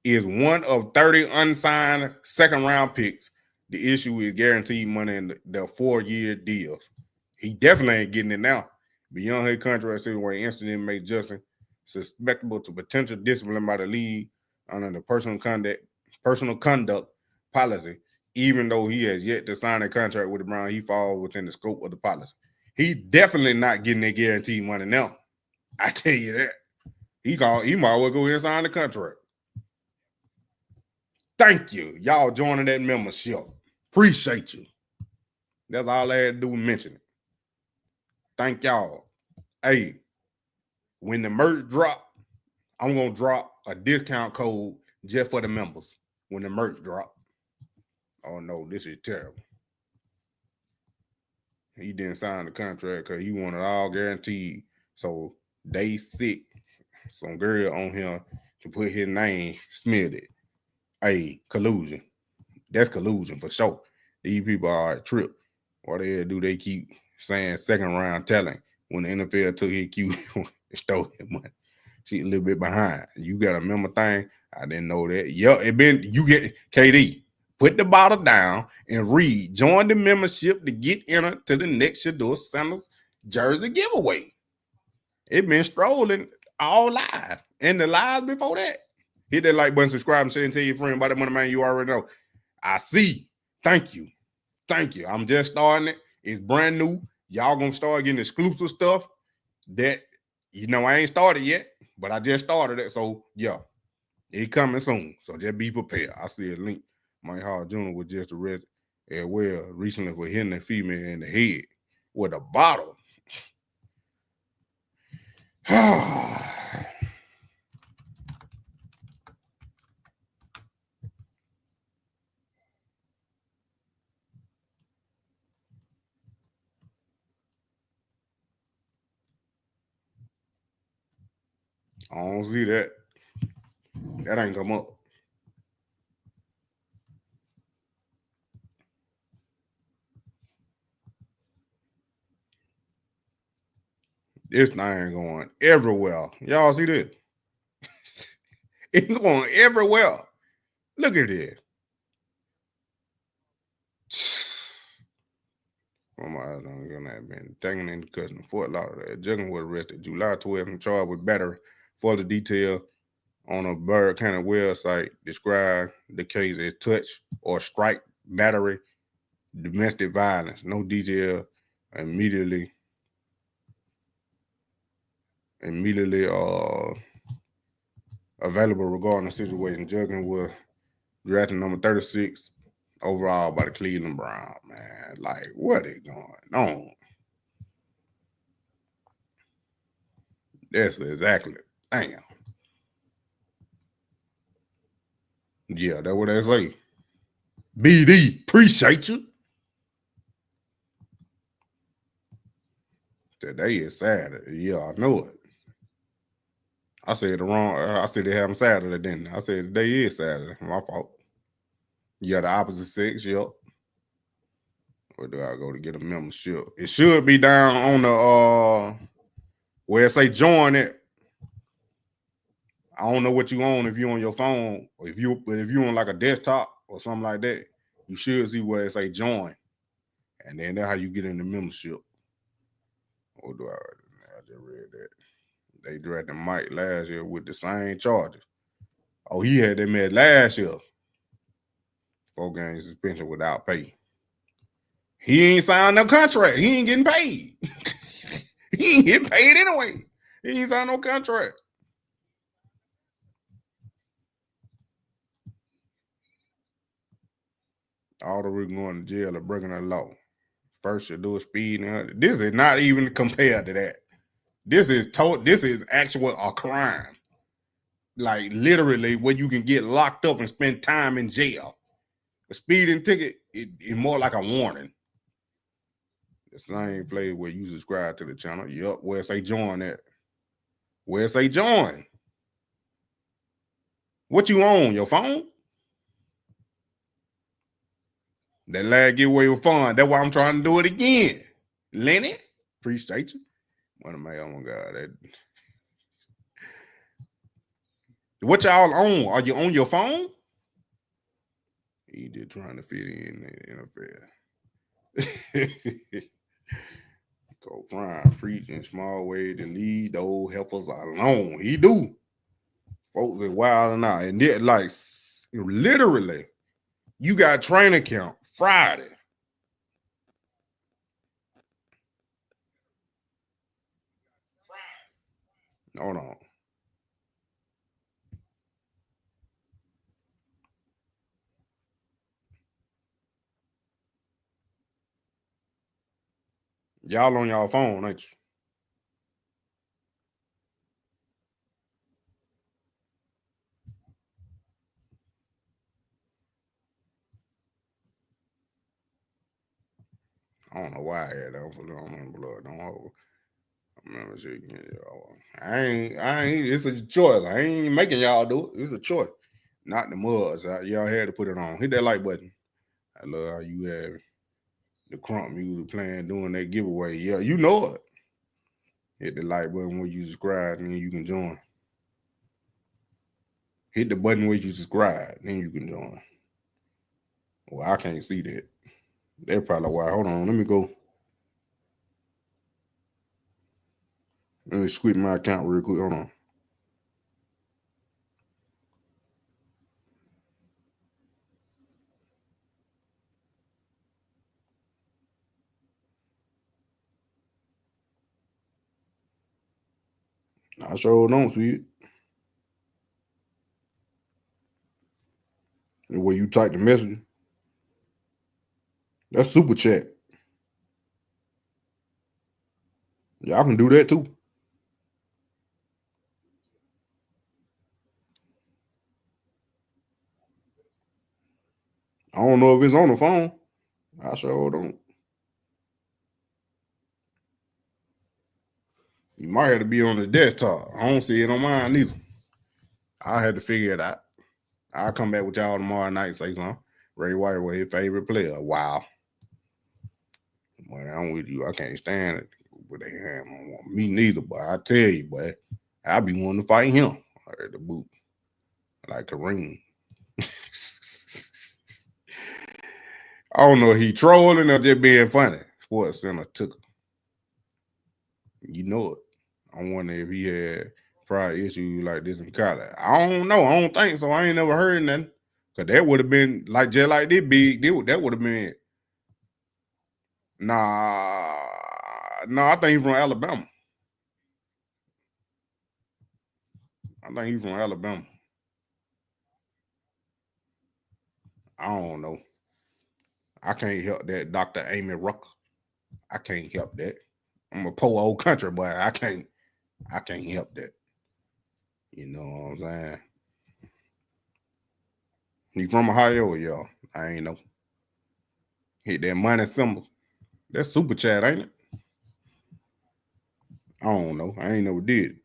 is one of 30 unsigned second-round picks. The issue is guaranteed money in the 4-year deals. He definitely ain't getting it now. beyond his contract situation, incident made Justin susceptible to potential discipline by the league under the personal conduct policy. Even though he has yet to sign a contract with the Browns, he falls within the scope of the policy. He definitely not getting that guaranteed money now. I tell you that. He might well go ahead and sign the contract. Thank you. Y'all joining that membership. Appreciate you. That's all I had to do was mention it. Thank y'all. Hey, when the merch drop, I'm going to drop a discount code just for the members when the merch drop. Oh, no, this is terrible. He didn't sign the contract because he wanted all guaranteed. So day 6, some girl on him to put his name, smeared it. Hey, collusion. That's collusion for sure. These people are a trip. What they do, they keep saying second round talent when the NFL took his QB and stole his money. She a little bit behind. You got a member thing? I didn't know that. Yeah, you get KD. Put the bottle down and read. Join the membership to get entered to the next Shedeur Sanders jersey giveaway. It been strolling all live. And the live before that. Hit that like button, subscribe, and share, and tell your friend about the Moneymane you already know. I see. Thank you. Thank you. I'm just starting it. It's brand new. Y'all gonna start getting exclusive stuff that, I ain't started yet, but I just started it. So, yeah, it's coming soon. So just be prepared. I see a link. Mike Hall Jr. was just arrested as well recently for hitting a female in the head with a bottle. I don't see that. That ain't come up. This thing going everywhere. Y'all see this? It's going everywhere. Look at this. Might have been taken into custody in Fort Lauderdale. Judkins was arrested July 12th and charged with battery. Further detail on a Byrd County website describe the case as touch or strike, battery, domestic violence. No detail immediately available regarding the situation. Judkins was drafted number 36 overall by the Cleveland Browns. Man, like, what is going on? That's exactly. Damn. Yeah, that's what they say. BD, appreciate you. Today is Saturday. Yeah, I know it. I said the wrong. I said they have them Saturday, didn't I? I said today is Saturday. My fault. Yeah, the opposite sex. Yep. Where do I go to get a membership? It should be down on the where it say join it. I don't know what you own if you on your phone, or if you on like a desktop or something like that. You should see where it say join, and then that's how you get in the membership. Or do I just read that. They drafted Mike last year with the same charges. Oh, he had them at last year. 4 game suspension without pay. He ain't signed no contract. He ain't getting paid. He ain't getting paid anyway. He ain't signed no contract. All the reason going to jail or breaking the law. First you do a speed. This is not even compared to that. This is actual a crime. Like literally where you can get locked up and spend time in jail. The speeding ticket is more like a warning. The same place where you subscribe to the channel. Yup, where it say join at. Where it say join. What you on, your phone? That lad get away with fun. That's why I'm trying to do it again. Lenny, appreciate you. Moneymane, oh my God. What y'all on? Are you on your phone? He just trying to fit in the NFL. Go Prime preach in small way to lead those helpers alone. He do. Folks are wild and out. And yet, like, literally, you got training camp Friday. Hold on. Y'all on y'all phone, ain't you? I don't know why I had that. Don't hold. I remember shit. I ain't. It's a choice. I ain't making y'all do it. It's a choice. Not the muds. Y'all had to put it on. Hit that like button. I love how you have the crump music playing doing that giveaway. Yeah, you know it. Hit the like button where you subscribe, and then you can join. Hit the button where you subscribe, then you can join. Well, I can't see that. That's probably why. Hold on, let me go. Let me squeeze my account real quick. Hold on. I sure don't see it. The way you type the message. That's super chat. Y'all can do that too. I don't know if it's on the phone. I sure don't. You might have to be on the desktop. I don't see it on mine either. I had to figure it out. I'll come back with y'all tomorrow night and say something. Ray White was his favorite player. Wow. When I'm with you, I can't stand it. But they have me neither, but I tell you, boy, I be wanting to fight him at the boot. Like Kareem. I don't know if he trolling or just being funny. Sports Center took him. You know it. I wonder if he had prior issues like this in college. I don't know. I don't think so. I ain't never heard nothing. Because that would have been, like, just like this big, that would have been, no, I think he's from Alabama. I think he's from Alabama. I don't know. I can't help that, Dr. Amy Rucker. I can't help that. I'm a poor old country boy. I can't help that. You know what I'm saying? You from Ohio, y'all? I ain't know. Hit that money symbol. That's super chat, ain't it? I don't know. I ain't never did it.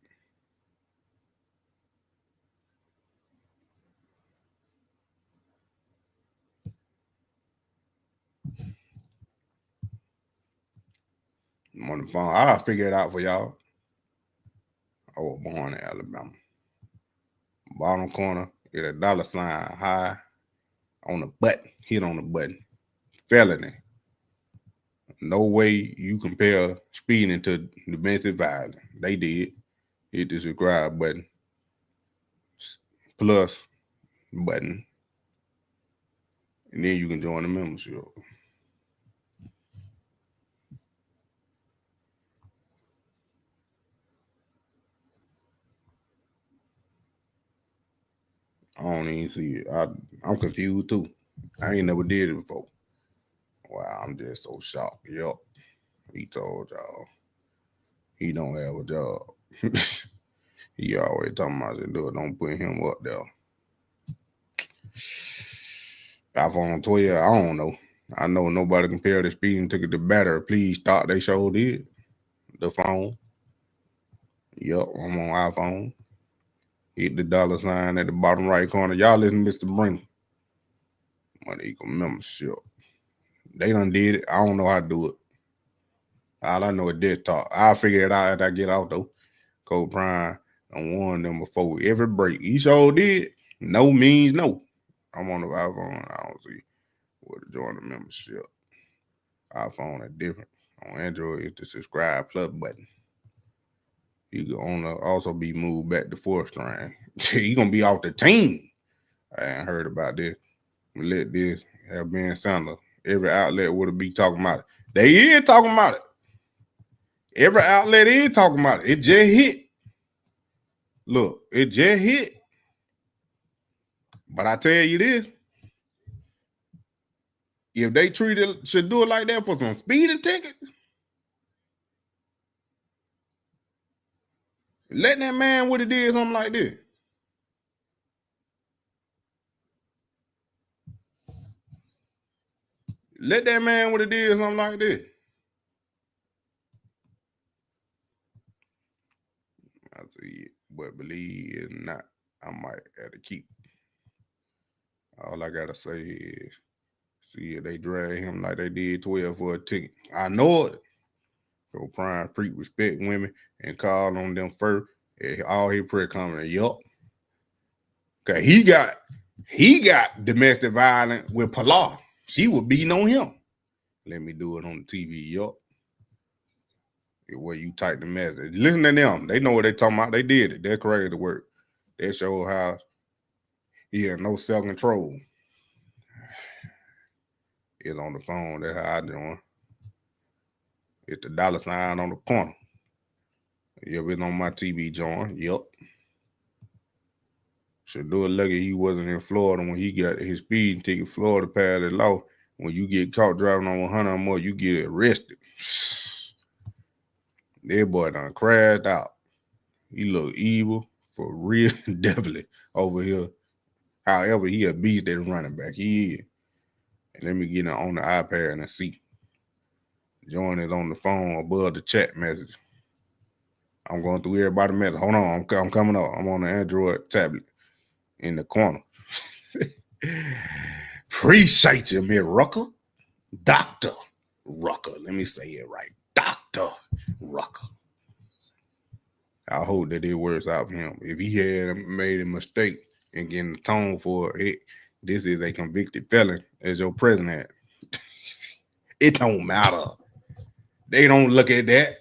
I'm on the phone. I'll figure it out for y'all. I was born in Alabama. Bottom corner, get a $sign high on the button. Hit on the button. Felony. No way you compare speeding to domestic violence. They did. Hit the subscribe button. Plus button. And then you can join the membership. I don't even see it. I'm confused too. I ain't never did it before. Wow, I'm just so shocked. Yup. He told y'all he don't have a job. He always talking about Shedeur. Don't put him up there. iPhone 12, I don't know. I know nobody compared the speeding ticket to battery. Please stop. They sure did. The phone. Yup, I'm on iPhone. Hit the $sign at the bottom right corner. Y'all listen to Mr. Bring. Moneymane membership. They done did it. I don't know how to do it. All I know is desktop. I'll figure it out after I get out though. Code Prime. I warned them before every break. He sure did. No means no. I'm on the iPhone. I don't see where to join the membership. iPhone is different. On Android, it's the subscribe plus button. You can also be moved back to 4th string. You gonna be off the team. I ain't heard about this. Let this have been sounded. Every outlet would be talking about it. They is talking about it. Every outlet is talking about it. It just hit. Look, it just hit. But I tell you this. If they should do it like that for some speeding tickets, let that man would have did something like this. Let that man would have did something like this. I see it, but believe it or not, I might have to keep. All I gotta say is, see if they drag him like they did 12 for a ticket. I know it. So Prime Preach respect women and call on them first. All his prayer coming, yup. Cause he got domestic violence with Pilar. She was beating on him. Let me do it on the TV, yup. Where you type the message. Listen to them. They know what they talking about. They did it. They're crazy work. They show how no self-control. It's on the phone. That's how I doing. It's the $sign on the corner. Yep, it's on my TV, John. Yep. Shedeur lucky he wasn't in Florida when he got his speeding ticket. Florida passed the law. When you get caught driving on 100 or more, you get arrested. That boy done crashed out. He look evil for real, definitely over here. However, he a beast at running back. He is. And let me get it on the iPad and see. Join is on the phone above the chat message. I'm going through everybody's message. Hold on, I'm coming up. I'm on the Android tablet in the corner. Appreciate you, Miss Rucker. Dr. Rucker. Let me say it right. Dr. Rucker. I hope that it works out for him. If he had made a mistake and getting the tone for it, this is a convicted felon as your president. It don't matter. They don't look at that.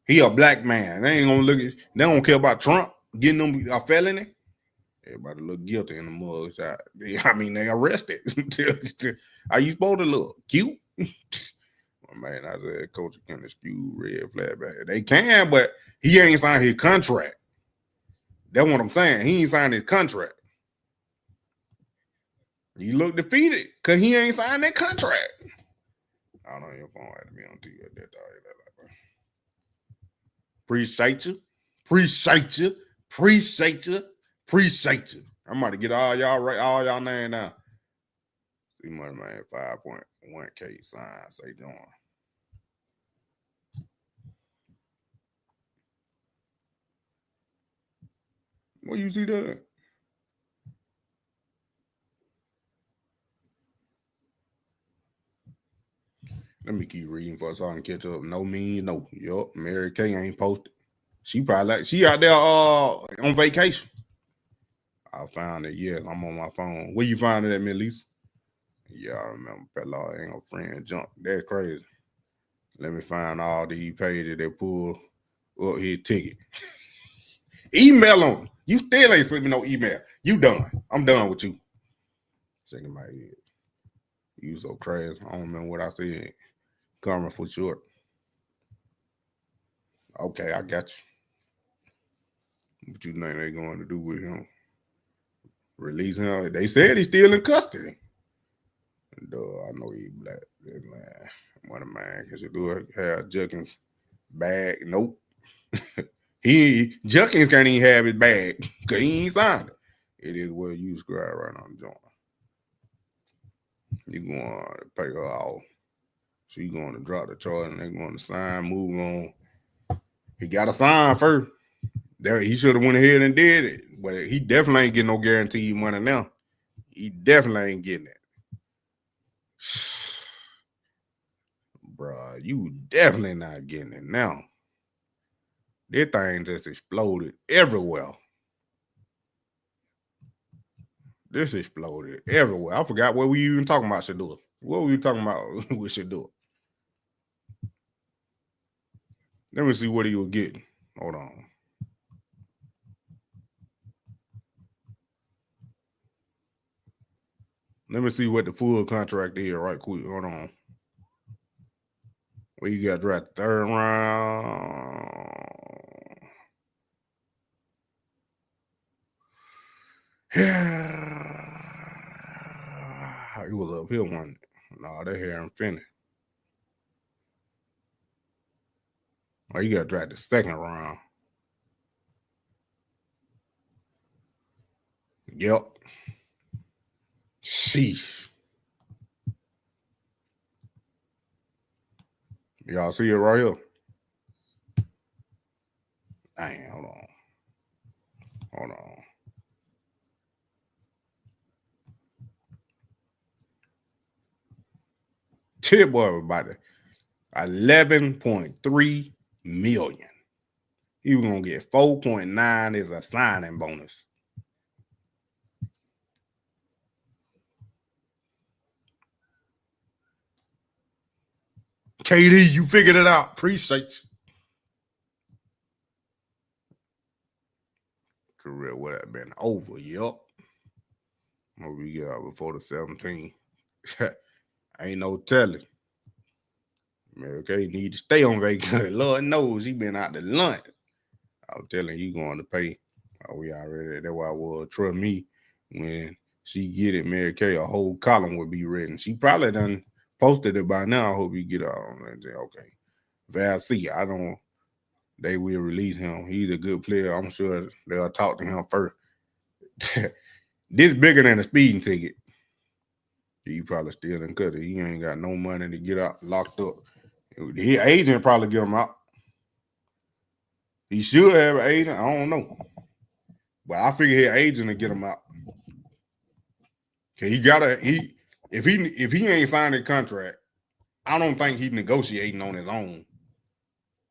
He a black man. They ain't gonna look at. They don't care about Trump getting them a felony. Everybody look guilty in the mug shot. I mean, they arrested. Are you supposed to look cute? Man, I said, coach can excuse red flag back. They can, but he ain't signed his contract. That's what I'm saying. He ain't signed his contract. You look defeated because he ain't signed that contract. I don't know, your phone had to be on TV at that time. Appreciate you. Appreciate you. Appreciate you. Appreciate you. I'm about to get all y'all name now. See Moneymane 5.1K sign. Say join. Where you see that at? Let me keep reading for so I can catch up. No mean no. Yup, Mary Kay ain't posted. She probably she out there on vacation. I found it. Yes, I'm on my phone. Where you find it at, Miss Lisa? Yeah, I remember Pella ain't no friend junk. That's crazy. Let me find all these pages that pull up his ticket. Email them. You still ain't slipping no email. You done. I'm done with you. Shaking my head. You so crazy. I don't remember what I said. Karma for short. Okay, I got you. What you think they going to do with him? Release him? They said he's still in custody. I know he black. Man, Moneymane. Because Shedeur have Judkins bag. Nope. Judkins can't even have his bag because he ain't signed it. It is what you subscribe right on the joint. You going to pay her off. She going to drop the charge and they going to sign, move on. He got to sign first. He should have went ahead and did it, but he definitely ain't getting no guaranteed money now. He definitely ain't getting it. Bruh, you definitely not getting it now. This thing just exploded everywhere. This exploded everywhere. I forgot what we even talking about Shedeur. What were we talking about with Shedeur? Let me see what he was getting. Hold on. Let me see what the full contract is right quick. Hold on. Well, you got drafted third round. It was up here one. No, that here ain't finished. Oh, you got drafted second round. Yep. Sheesh. Y'all see it right here? Dang, hold on. Hold on. Tip boy was about 11.3 million. He was gonna get 4.9 as a signing bonus. KD, you figured it out. Appreciate you. Career would have been over. Yup. What we got before the 17? Ain't no telling. Man, okay, need to stay on vacation. Lord knows he been out to lunch. I was telling you going to pay. We already, that's why I will trust me. When she get it, Mary Kay, a whole column would be written. She probably done posted it by now. I hope you get it on and say, okay. Val C, I don't, they will release him. He's a good player. I'm sure they'll talk to him first. This bigger than a speeding ticket. He probably still didn't cut it. He ain't got no money to get out locked up. His agent probably get him out. He should have an agent. I don't know. But I figure his agent to get him out. He gotta if he ain't signed a contract, I don't think he's negotiating on his own.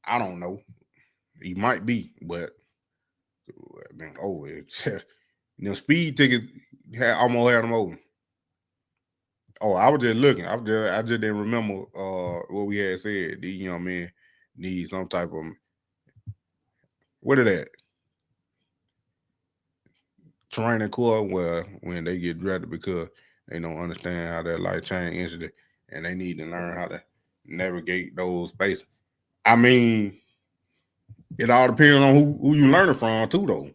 I don't know. He might be, but man, them speed tickets almost had them open. Oh, I was just looking. I just didn't remember what we had said. These young men need some type of what is that? Training course where when they get drafted because they don't understand how that life change incident and they need to learn how to navigate those spaces. I mean, it all depends on who you learning from too, though.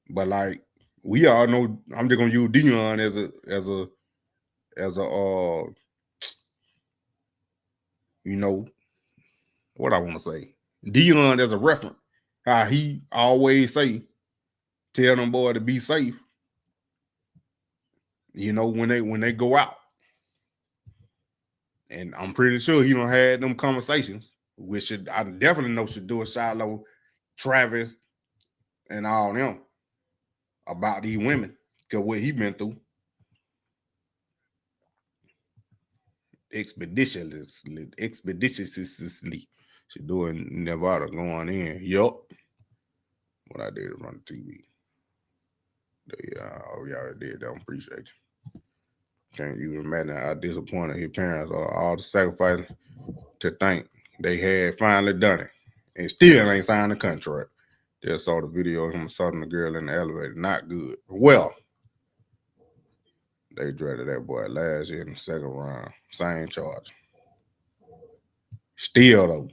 But like we all know, I'm just gonna use Dion as a you know what I want to say. Dion as a reference, how he always say, tell them boy to be safe. You know when they go out, and I'm pretty sure he done had them conversations. Which I definitely know Shedeur, Shiloh, Travis, and all them about these women because what he been through. Expeditiously. Shedeur in Nevada going in. Yup. What I did on the TV. We already did that. I appreciate you. Can't even imagine how disappointed his parents are. All the sacrifice to think they had finally done it and still ain't signed the contract. Just saw the video of him assaulting the girl in the elevator. Not good. Well, they drafted that boy last year in the second round. Same charge. Still, though,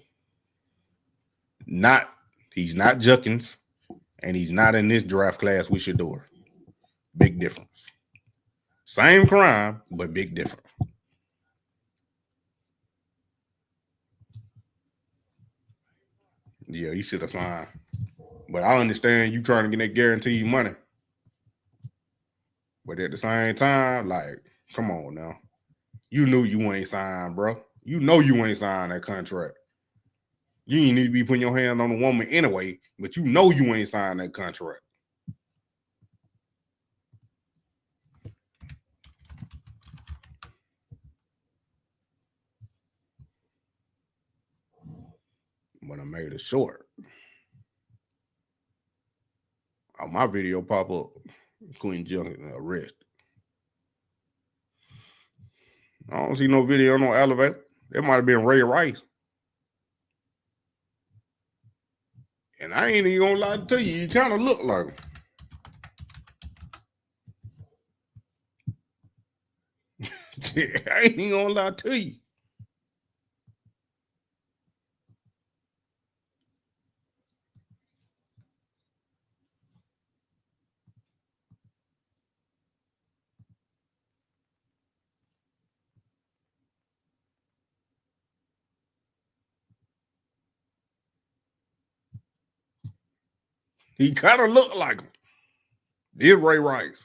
he's not Judkins, and he's not in this draft class with Shedeur. Big difference. Same crime, but big difference. Yeah, he should have signed. But I understand you trying to get that guaranteed money. But at the same time, like, come on now. You knew you ain't signed, bro. You know you ain't signed that contract. You ain't need to be putting your hand on a woman anyway, but you know you ain't signed that contract. But I made it short. On my video pop up, Quinshon arrested. I don't see no video on no elevator. It might have been Ray Rice. And I ain't even gonna lie to you, you kind of look like him. I ain't even gonna lie to you. He kind of look like him. This Ray Rice.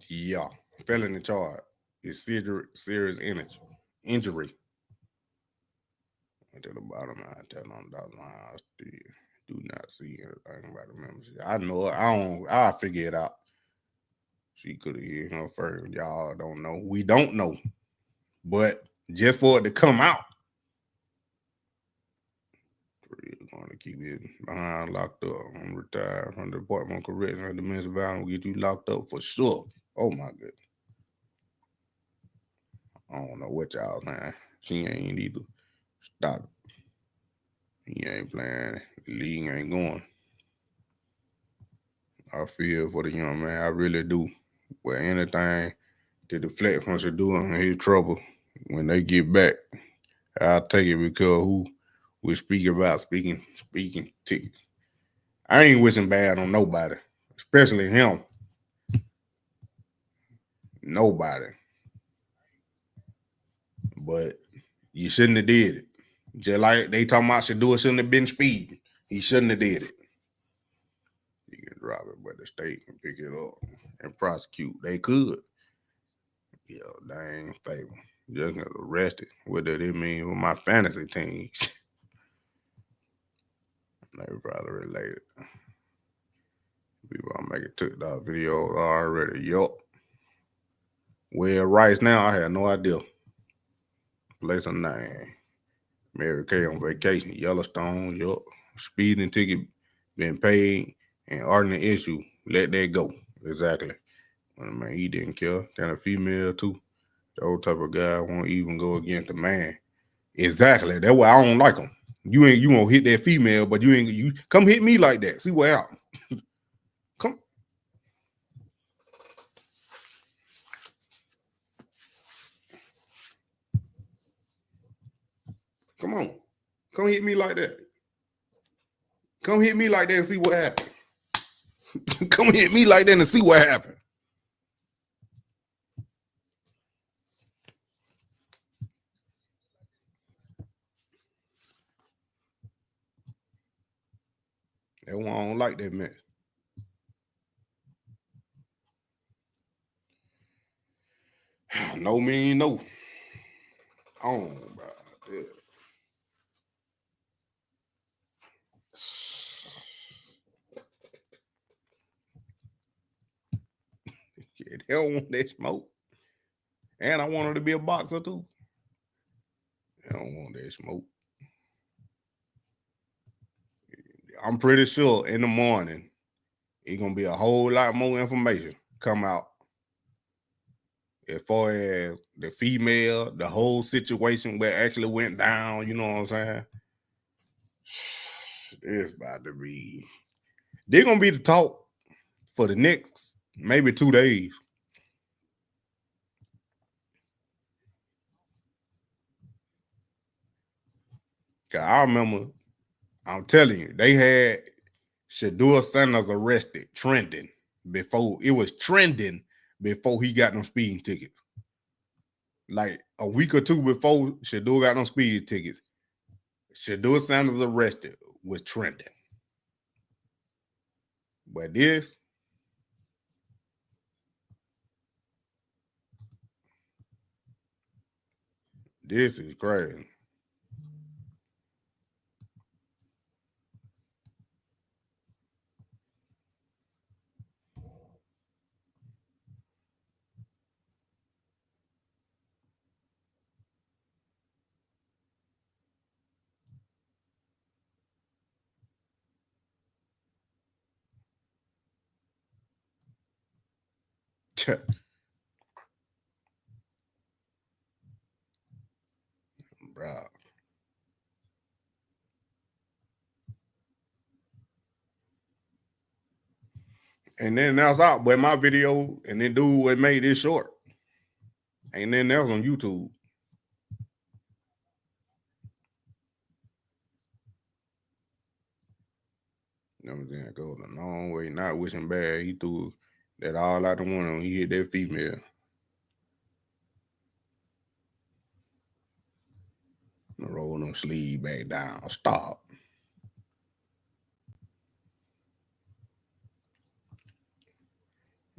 Yeah, felony charge is serious injury. And to the bottom line, telling on the line, I still do not see anything about the membership. I know it. I'll figure it out. She could have hit him first. Y'all don't know. We don't know. But just for it to come out, we're going to keep it behind locked up. I'm retired from the Department of Corrections and Domestic Violence. Will get you locked up for sure. Oh my goodness. I don't know what y'all saying. She ain't either. Stop it. He ain't playing. The league ain't going. I feel for the young man. I really do. Where anything to deflect from Shedeur and his trouble, when they get back, I'll take it because who we speak about speaking tickets. I ain't wishing bad on nobody, especially him. Nobody. But you shouldn't have did it. Just like they talking about Shedeur shouldn't have been speeding. He shouldn't have did it. You can drop it, but the state can pick it up and prosecute. They could. Yeah, they ain't favor. Just got arrested. What did it mean with my fantasy teams? They probably related. People are making TikTok videos already. Yup. Well, right now, I had no idea. Place of name. Mary Kay on vacation. Yellowstone. Yup. Speeding ticket been paid and ordinary issue. Let that go. Exactly. Well, man, he didn't care. Kind of female too. The old type of guy won't even go against the man. Exactly. That's why I don't like him. You won't hit that female, but you come hit me like that. See what happens. Come. Come on. Come hit me like that. Come hit me like that and see what happens. Come hit me like that and see what happens. That one I don't like that mess. No mean no. Oh, bro. Yeah. Yeah, they don't want that smoke. And I want her to be a boxer too. They don't want that smoke. I'm pretty sure in the morning, it's going to be a whole lot more information come out as far as the female, the whole situation where it actually went down, you know what I'm saying? It's about to be, they're going to be the talk for the next maybe 2 days. Cause I remember, I'm telling you, they had Shedeur Sanders arrested, trending before it was trending before he got them speeding tickets. Like a week or two before Shedeur got them speeding tickets, Shedeur Sanders arrested was trending. But this is crazy. Bro. And then that's out. But my video and then dude what made this short. And then that was on YouTube. You know what I'm saying? Goes a long way, not wishing bad. He threw that all out the window. He hit that female. Roll no sleeve back down. Stop.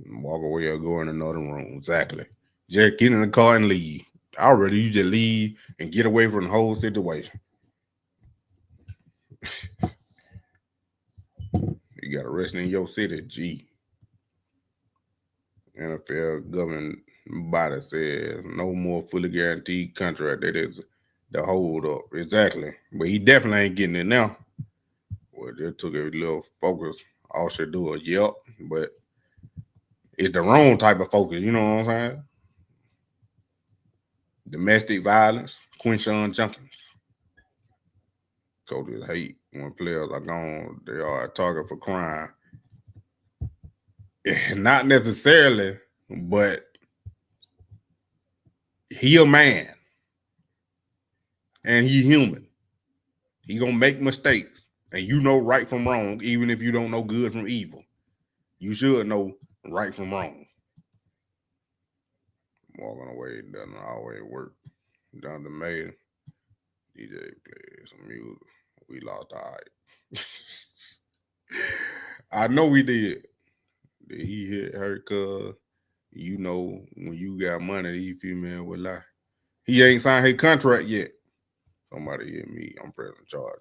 Walk away or go in another room. Exactly. Just get in the car and leave. Already, you just leave and get away from the whole situation. You got arrested in your city, G. NFL governing body says no more fully guaranteed contract. That is the hold up. Exactly. But he definitely ain't getting it now. Well, just took a little focus. All should do it. Yep. But it's the wrong type of focus. You know what I'm saying? Domestic violence. Quinshon Judkins. Coaches hate when players are gone. They are a target for crime. Not necessarily, but he a man. And he human. He gonna make mistakes. And you know right from wrong, even if you don't know good from evil. You should know right from wrong. Walking away doesn't always work. Jonathan made DJ played some music. We lost our eye. I know we did. He hit her cause you know when you got money, these females will lie. He ain't signed his contract yet. Somebody hit me. I'm pressing charge.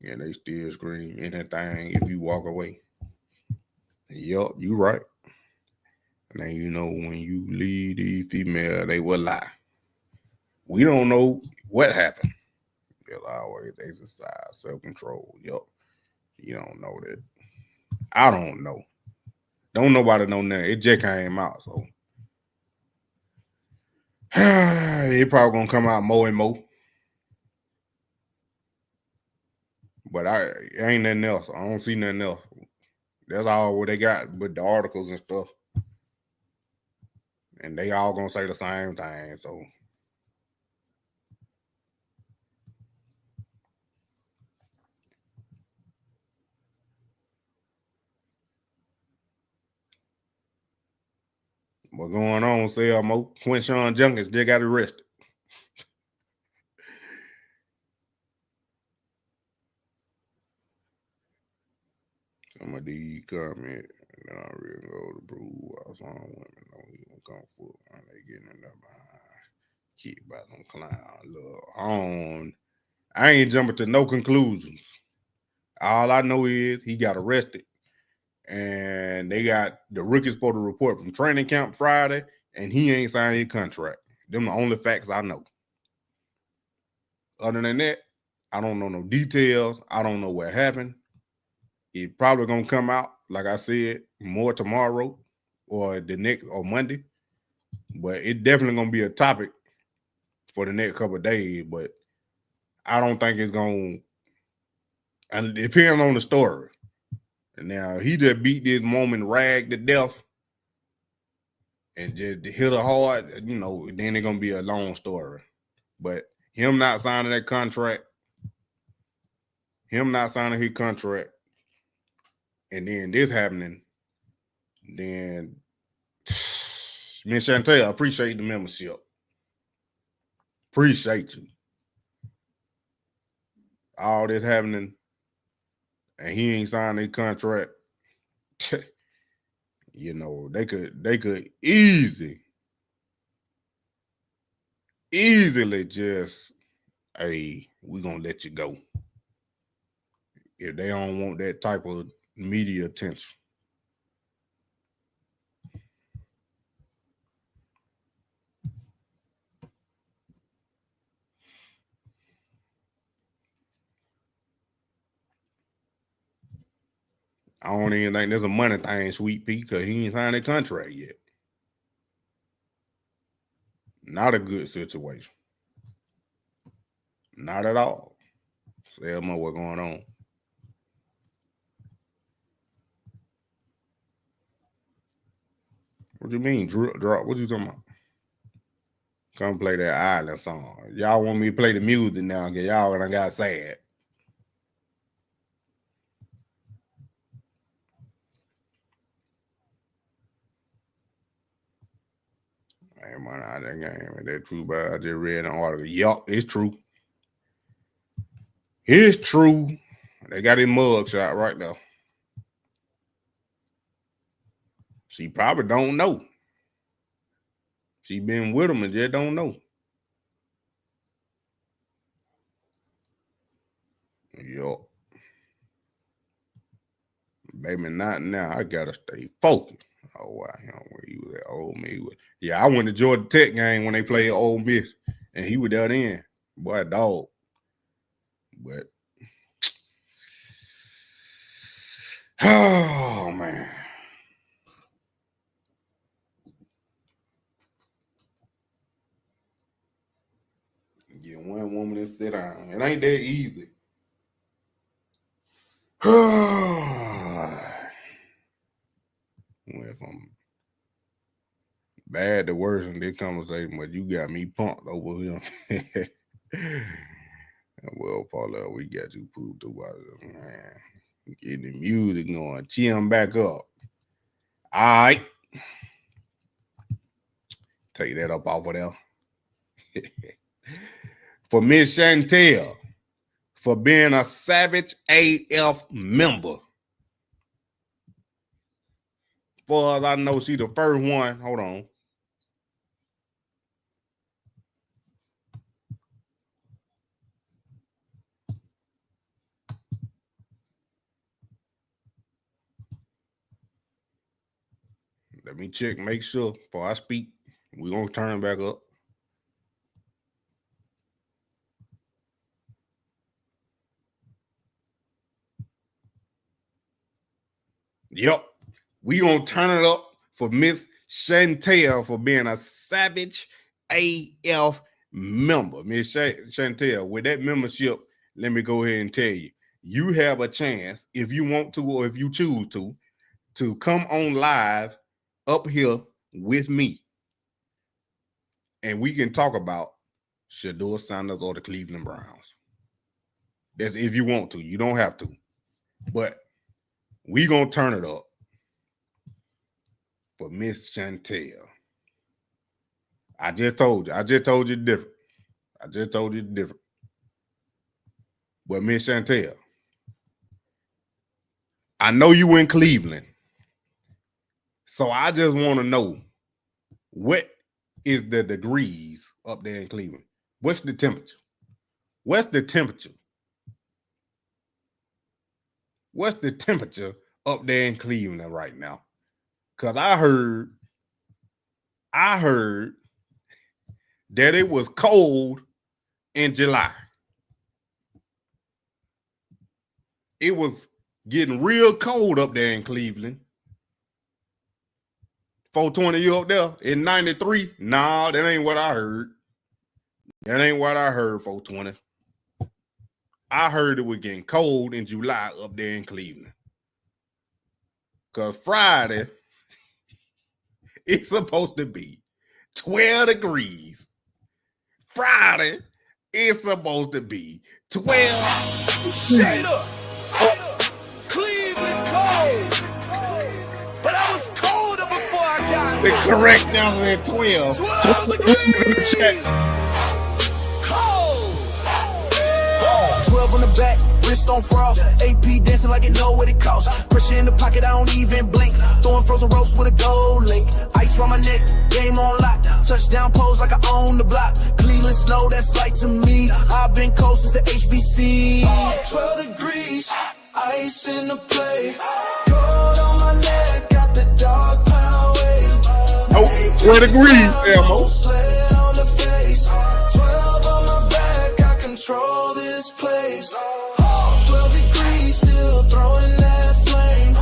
And they still scream anything if you walk away. Yup, you right. Now you know when you leave these female, they will lie. We don't know what happened. They'll always exercise self-control. Yup. You don't know that. I don't know. Don't nobody know nothing. It just came out, so it probably gonna come out more and more. But it ain't nothing else. I don't see nothing else. That's all what they got with the articles and stuff. And they all gonna say the same thing. So what going on, Sell Mo? Quinshon Judkins just got arrested. Some of these comments, and I really go to prove why some women don't even come foot when they getting in there behind. Keep by some clown. Look, I ain't jumping to no conclusions. All I know is he got arrested. And they got the rookie supposed to report from training camp Friday, and he ain't signed his contract. Them the only facts I know. Other than that, I don't know no details. I don't know what happened. It probably gonna come out, like I said, more tomorrow or the next or Monday. But it definitely gonna be a topic for the next couple of days. But I don't think it's gonna, and it depends on the story. Now he just beat this moment rag to death and just hit her hard, you know, then it's gonna be a long story. But him not signing that contract, him not signing his contract, and then this happening, then Miss Chantel, I appreciate the membership. Appreciate you. All this happening, and he ain't signed his contract. You know, they could easily just, hey, we gonna let you go if they don't want that type of media attention. I don't even think there's a money thing, Sweet Pea, because he ain't signed a contract yet. Not a good situation. Not at all. Say more what's going on. What you mean, drop? What you talking about? Come play that island song. Y'all want me to play the music now because y'all done got sad. Hey, man, I that game. That true, but I just read an article. Yup, it's true. It's true. They got his mug shot right now. She probably don't know. She been with him and just don't know. Yup. Baby, not now. I gotta stay focused. Oh, wow. Where he was at Ole Miss. Yeah, I went to Georgia Tech game when they played Ole Miss, and he was there then. Boy, dog. But, oh, man. Get one woman to sit down. It ain't that easy. Went from bad to worse in this conversation, but you got me pumped over him. Well, Paula, we got you pooped about it, man. Get the music going. Cheer him back up. All right. Take that up off of there. For Miss Chantel, for being a Savage AF member. Far as I know, she the first one. Hold on. Let me check, make sure before I speak. We're going to turn it back up. Yep. We going to turn it up for Miss Chantel for being a Savage AF member. Miss Chantel, with that membership, let me go ahead and tell you, you have a chance, if you want to or if you choose to come on live up here with me. And we can talk about Shedeur Sanders or the Cleveland Browns. That's if you want to. You don't have to. But we going to turn it up for Miss Chantel. I just told you different. I just told you different. But Miss Chantel, I know you in Cleveland. So I just want to know, what is the degrees up there in Cleveland? What's the temperature? What's the temperature? What's the temperature up there in Cleveland right now? Because I heard that it was cold in July. It was getting real cold up there in Cleveland. 420 you up there in 93? Nah, that ain't what I heard. That ain't what I heard, 420. I heard it was getting cold in July up there in Cleveland. Because Friday, it's supposed to be 12 degrees. Friday, it's supposed to be 12. Shedeur. Cleveland cold. But I was colder before I got The here. correct number is 12. 12 degrees. Cold. 12 on the back, wrist on frost. AP dancing like it know what it costs. Pressure in the pocket, I don't even blink. Throwing frozen ropes with a gold link. Ice round my neck, game on lock. Touchdown pose like I own the block. Cleveland snow, that's light to me. I've been cold since the HBC. 12 degrees, ice in the play. Gold on my neck, got the dog pound weight. Oh, 12 degrees, Elmo. Sled on the face. 12 on my back, I control this place. 12 degrees, still throwing that flame.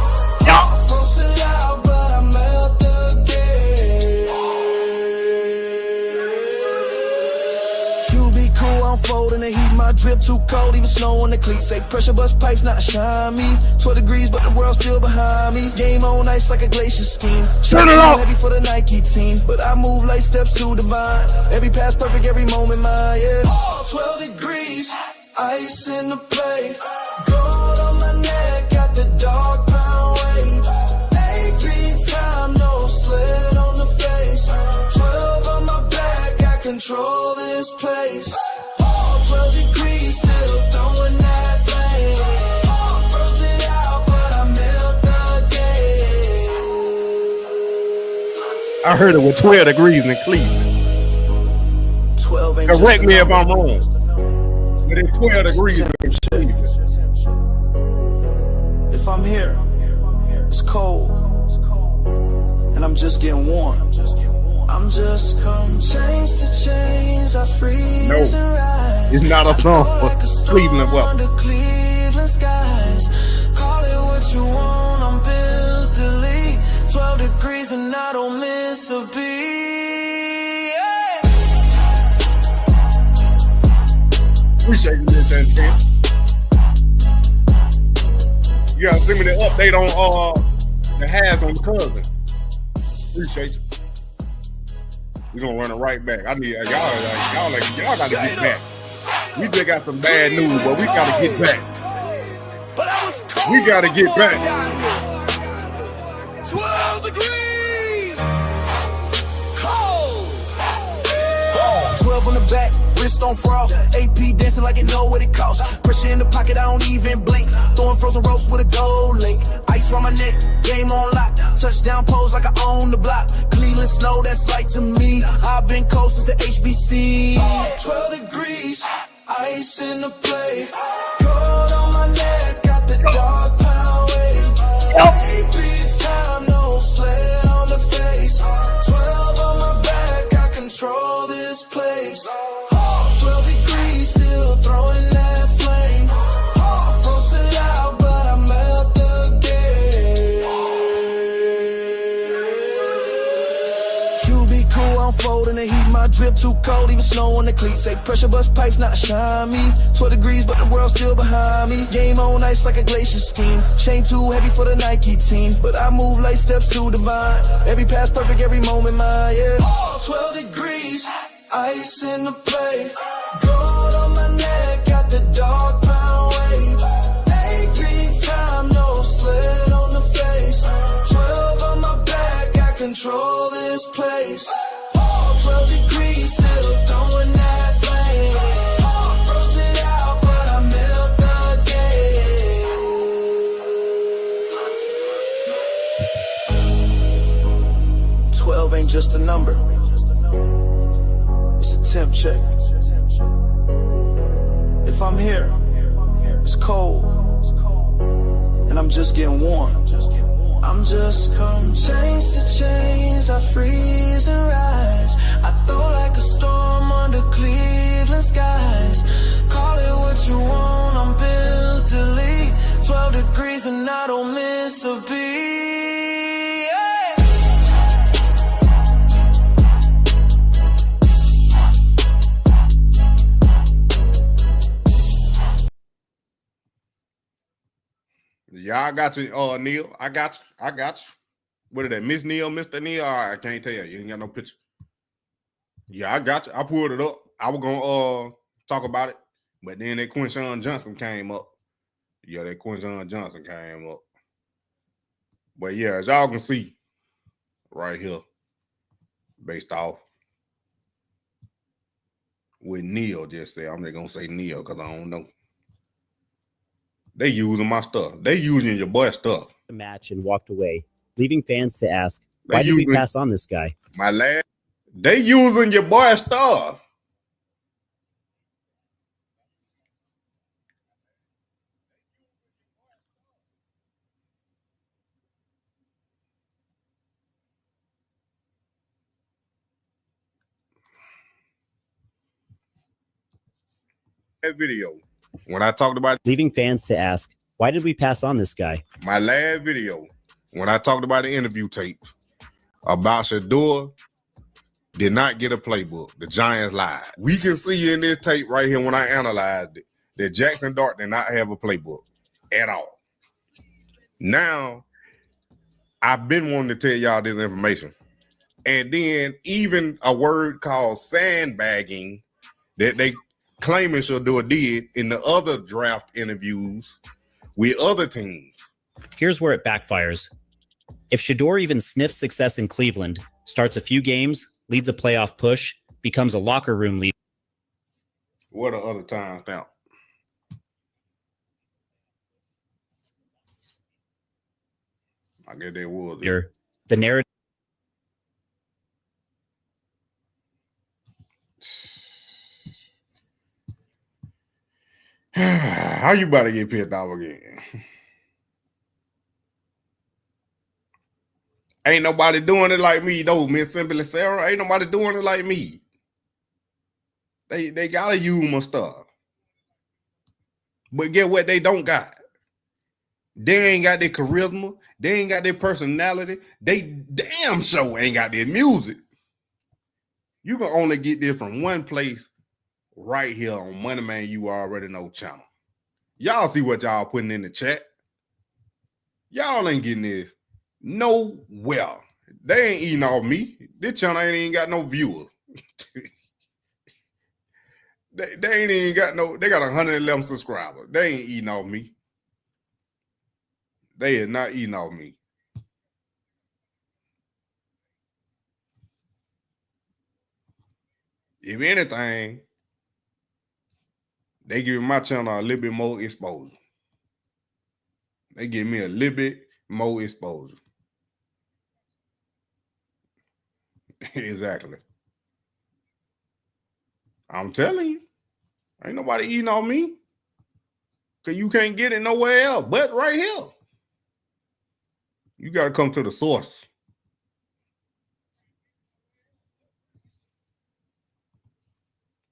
drip too cold, even snow on the cleats. Say pressure bust pipes, not shine me. 12 degrees, but the world's still behind me. Game on ice like a glacier scheme. Turn it off. Heavy for the Nike team, but I move like steps to divine. Every pass perfect, every moment mine, yeah. 12 degrees, ice in the play. Gold on my neck, got the dog pound weight. Every time, no sled on the face. 12 on my back, I control this place. 12 degrees, still throwing that flame. Frosted out, but I melt the game. I heard it was 12 degrees in Cleveland. 12 ain't Correct just me a if I'm number. wrong. But it's 12 degrees in Cleveland. If I'm here, it's cold, and I'm just getting warm. I'm just come change to change. I freeze No, and rise. it's not a song for Cleveland weather. Under Cleveland skies. Call it what you want. I'm built to lead. 12 degrees and I don't miss a beat. Yeah. Appreciate you, Mr. Ken. You gotta send me the update on the has on the cousin. Appreciate you. We gonna run it right back. I need y'all gotta get back. We just got some bad news, but we gotta get back. But I was cold We gotta get before I back. got here. 12 degrees. Cold. 12 on the back, wrist on frost. AP dancing like it know what it costs. Pressure in the pocket, I don't even blink. Throwing frozen ropes with a gold link. Ice round my neck, game on lock. Touchdown pose like I own the block. Cleveland snow, that's light to me. I've been cold since the HBC. 12 degrees, ice in the play. Gold on my neck, got the dog pound weight. Every time, no sled on the face. 12 on my back, I control this place. 12 degrees, still throwing that flame. Froze it out, but I melt the game. QB cool, I'm folding the heat. My drip too cold, even snow on the cleats. Say pressure bust pipes, not shine me. 12 degrees, but the world's still behind me. Game on ice like a glacier scheme. Chain too heavy for the Nike team, but I move like steps to divine. Every pass perfect, every moment mine, yeah. 12 degrees, ice in the play. Gold on my neck, got the dog pound weight. Every time, no sled on the face. 12 on my back, I control this place. 12 degrees, still throwing that flame. Frosted out, but I melt the game. 12 ain't just a number. It's a temp check. If I'm here, it's cold, and I'm just getting warm. I'm just come change to change. I freeze and rise. I throw like a storm under Cleveland skies. Call it what you want. I'm built to lead. 12 degrees and I don't miss a beat. Yeah. Yeah, I got you, Neil. I got you. What is that, Miss Neil, Mr. Neil? I can't tell you. You ain't got no picture. Yeah, I got you. I pulled it up. I was gonna talk about it, but then that Quinshon Johnson came up. Yeah, that Quinshon Johnson came up. But yeah, as y'all can see right here, based off what Neil just said. I'm just gonna say Neil because I don't know. They using my stuff. They using your boy stuff. The match and walked away, leaving fans to ask, why did we pass on this guy? My lad, they using your boy stuff. That video, when I talked about leaving fans to ask, why did we pass on this guy? My last video, when I talked about the interview tape about Shedeur did not get a playbook. The Giants lied. We can see in this tape right here when I analyzed it that Jackson Dart did not have a playbook at all. Now, I've been wanting to tell y'all this information. And then even a word called sandbagging that they claiming Shedeur did in the other draft interviews with other teams. Here's where it backfires. If Shedeur even sniffs success in Cleveland, starts a few games, leads a playoff push, becomes a locker room leader. What are other times now? I guess they was. The narrative. How you about to get pissed off again? Ain't nobody doing it like me, though, Miss Simply Sarah. Ain't nobody doing it like me. They gotta use my stuff. But get what they don't got? They ain't got their charisma. They ain't got their personality. They damn sure ain't got their music. You can only get this from one place right here on Moneymane Ualreadykno channel. Y'all see what y'all putting in the chat. Y'all ain't getting this nowhere. They ain't eating off me. This channel ain't even got no viewers. they ain't even got no, they got 111 subscribers. They ain't eating off me. They is not eating off me. If anything, they give my channel a little bit more exposure. They give me a little bit more exposure. Exactly. I'm telling you, ain't nobody eating on me. Because you can't get it nowhere else but right here. You got to come to the source.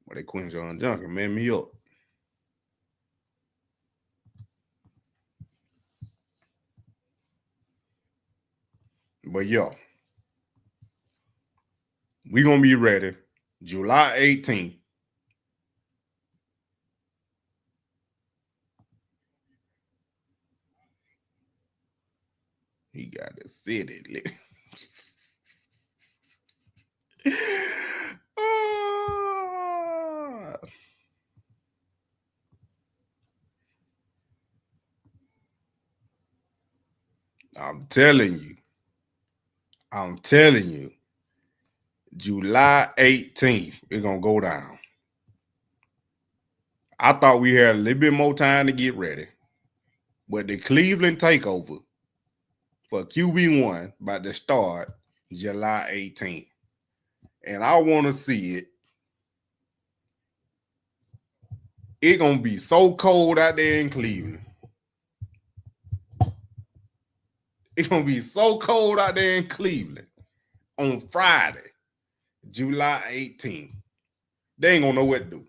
Well, they Quinshon Junkie, man me up. But yo, we gonna be ready July 18th. He got the city lit. I'm telling you, July 18th, it's going to go down. I thought we had a little bit more time to get ready, but the Cleveland takeover for QB1 about to start July 18th. And I want to see it. It's going to be so cold out there in Cleveland. It's going to be so cold out there in Cleveland on Friday, July 18th. They ain't going to know what to do.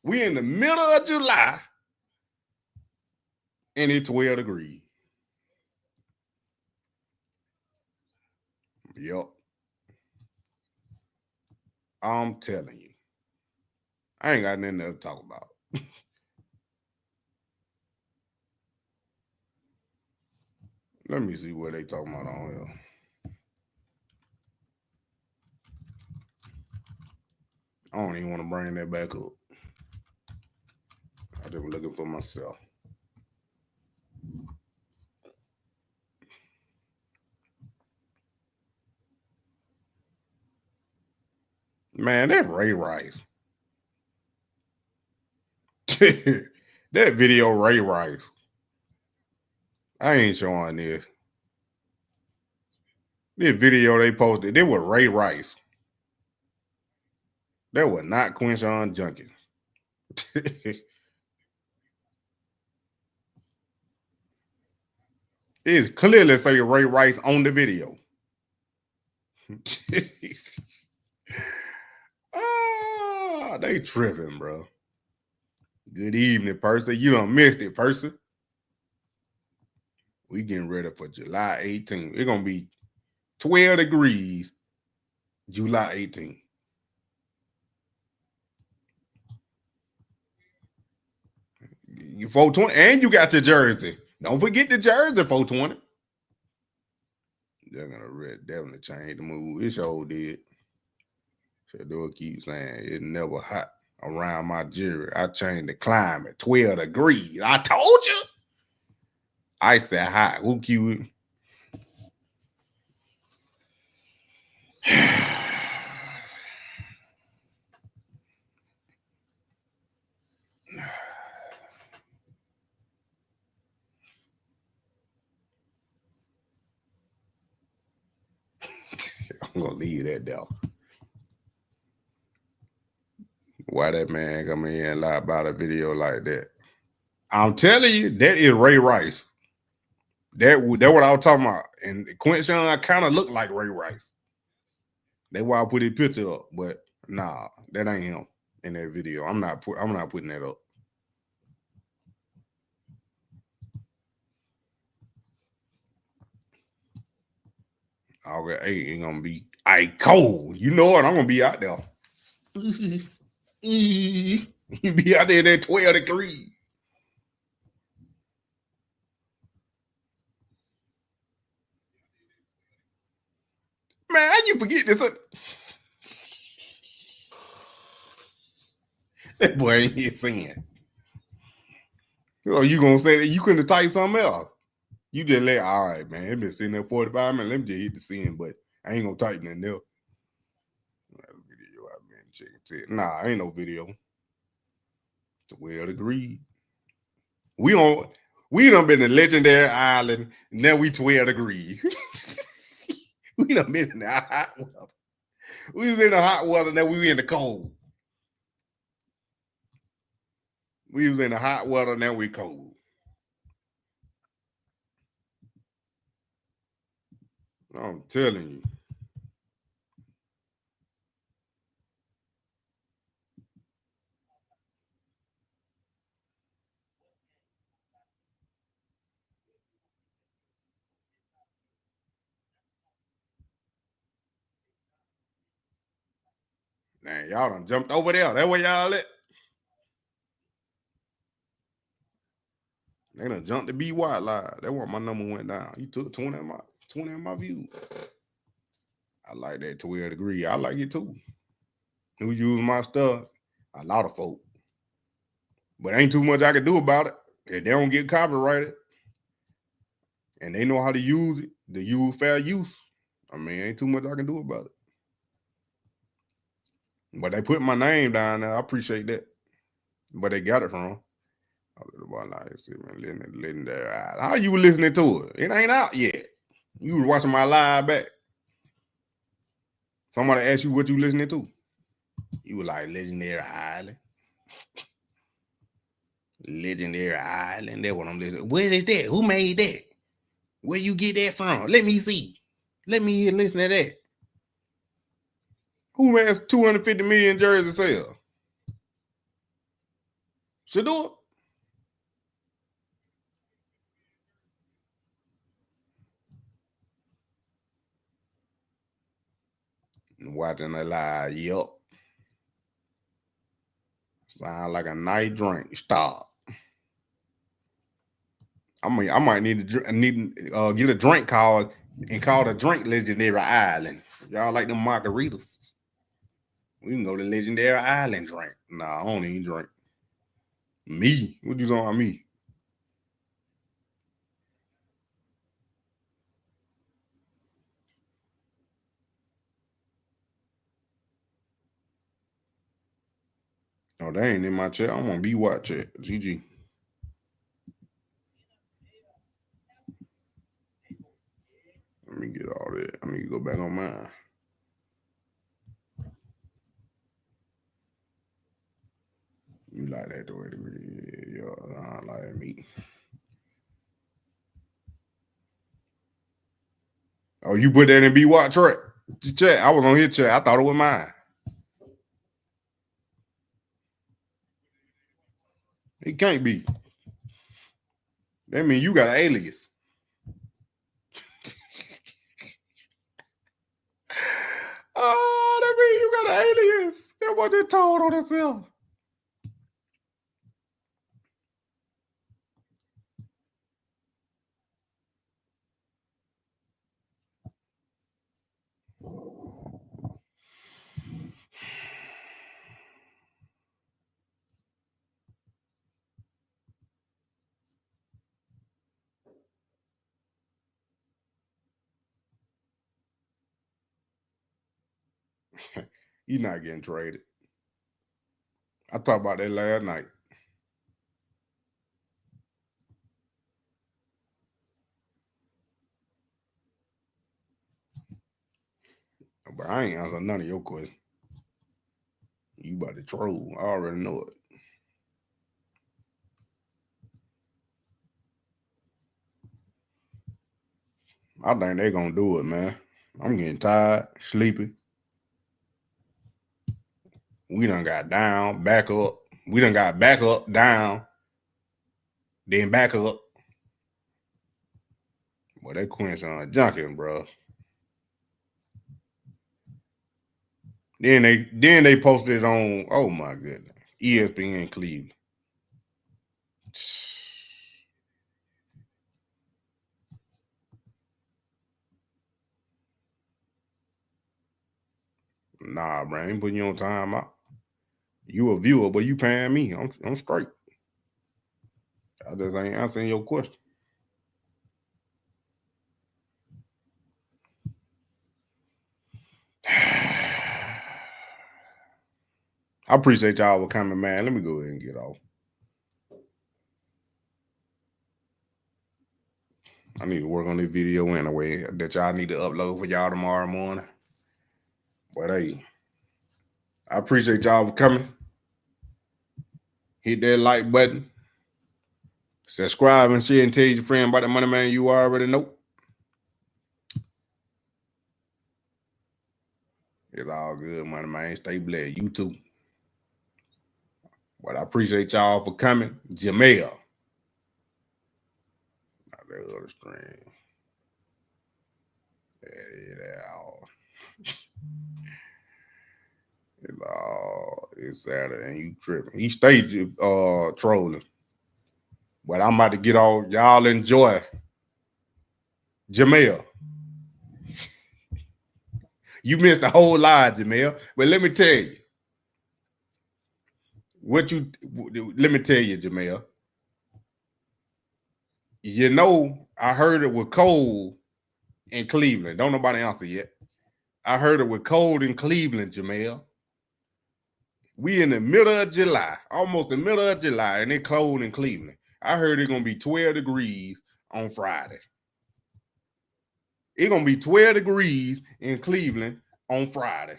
We in the middle of July and it's 12 degrees. Yup. I'm telling you. I ain't got nothing to talk about. Let me see what they talking about on here. I don't even want to bring that back up. I just been looking for myself. Man, that Ray Rice. That video Ray Rice. I ain't showing this. This video they posted, they were Ray Rice. That was not Quinshon Judkins. It's clearly say Ray Rice on the video. They tripping, bro. Good evening, person. You done missed it, person. We getting ready for July 18th. It's going to be 12 degrees July 18th. You 420, and you got your jersey. Don't forget the jersey, 420. They're gonna definitely change the move. It sure did. Shedeur keeps saying it's never hot around my jury. I changed the climate, 12 degrees. I told you. I said hot. Who QB? I'm gonna leave that there. Why that man come in here and lie about a video like that? I'm telling you, that is Ray Rice. That what I was talking about. And Quinshon kind of looked like Ray Rice. That's why I put his picture up. But nah, that ain't him in that video. I'm not putting that up. August 8 ain't gonna be cold. You know what? I'm gonna be out there. You be out there at 12 degrees. Man, how you forget this? That boy ain't here singing. Oh, you gonna say that you couldn't have typed something else? You just let, all right, man. It been sitting there 45 minutes. Let me just hit the send, but I ain't gonna type nothing else. Video I've been checking. Nah, ain't no video. 12 degrees. We done been in Legendary Island. Now we 12 degrees. We done been in the hot weather. We was in the hot weather. Now we in the cold. We was in the hot weather. Now we cold. I'm telling you. Man, y'all done jumped over there. That where y'all at? They done jumped to be white live. That's why my number went down. You took 20 of my views. I like that 12 degree. I like it too. Who use my stuff? A lot of folk. But ain't too much I can do about it. If they don't get copyrighted and they know how to use it, to use fair use, I mean, ain't too much I can do about it. But they put my name down there. I appreciate that. But they got it from. How you listening to it? It ain't out yet. You was watching my live back. Somebody asked you what you listening to. You were like Legendary Island. Legendary Island. That's what I'm listening to. Where is that? Who made that? Where you get that from? Let me see. Let me listen to that. Who has 250 million jerseys sales? Shedeur? Watching the live, yup. Sound like a night drink. Stop. I might need to get a drink called and call the drink Legendary Island. Y'all like them margaritas? We can go to Legendary Island drink. Nah, I don't even drink. Me? What you talking about me? Oh, they ain't in my chat. I'm on B-Watch chat. GG. Let me get all that. I need to go back on mine. You like that the way I like me. Oh, you put that in B-Watch right? Chat. I was on his chat. I thought it was mine. It can't be. That means you got an alias. Oh, that means you got an alias. That what they told on itself. He's not getting traded. I talked about that last night. But I ain't answering none of your questions. You about to troll. I already know it. I think they're going to do it, man. I'm getting tired, sleepy. We done got down, back up. We done got back up, down, then back up. Boy, that Quinshon Judkins, bro. Then they posted it on, oh my goodness, ESPN Cleveland. Nah, bro, I ain't putting you on time out. You a viewer, but you paying me. I'm straight. I just ain't answering your question. I appreciate y'all for coming, man. Let me go ahead and get off. I need to work on this video anyway that y'all need to upload for y'all tomorrow morning. But hey, I appreciate y'all for coming. Hit that like button. Subscribe and share and tell your friend about the Moneymane you already know. It's all good, Moneymane. Stay blessed. You too. But I appreciate y'all for coming. Jamel. Not that other screen. It's Saturday and you tripping. He stayed trolling. But I'm about to get off. Y'all enjoy. Jamel. You missed a whole lot, Jamel. But let me tell you. Let me tell you, Jamel. You know, I heard it was cold in Cleveland. Don't nobody answer yet. I heard it was cold in Cleveland, Jamel. We in the middle of July, almost the middle of July, and it's cold in Cleveland. I heard it's going to be 12 degrees on Friday. It's going to be 12 degrees in Cleveland on Friday.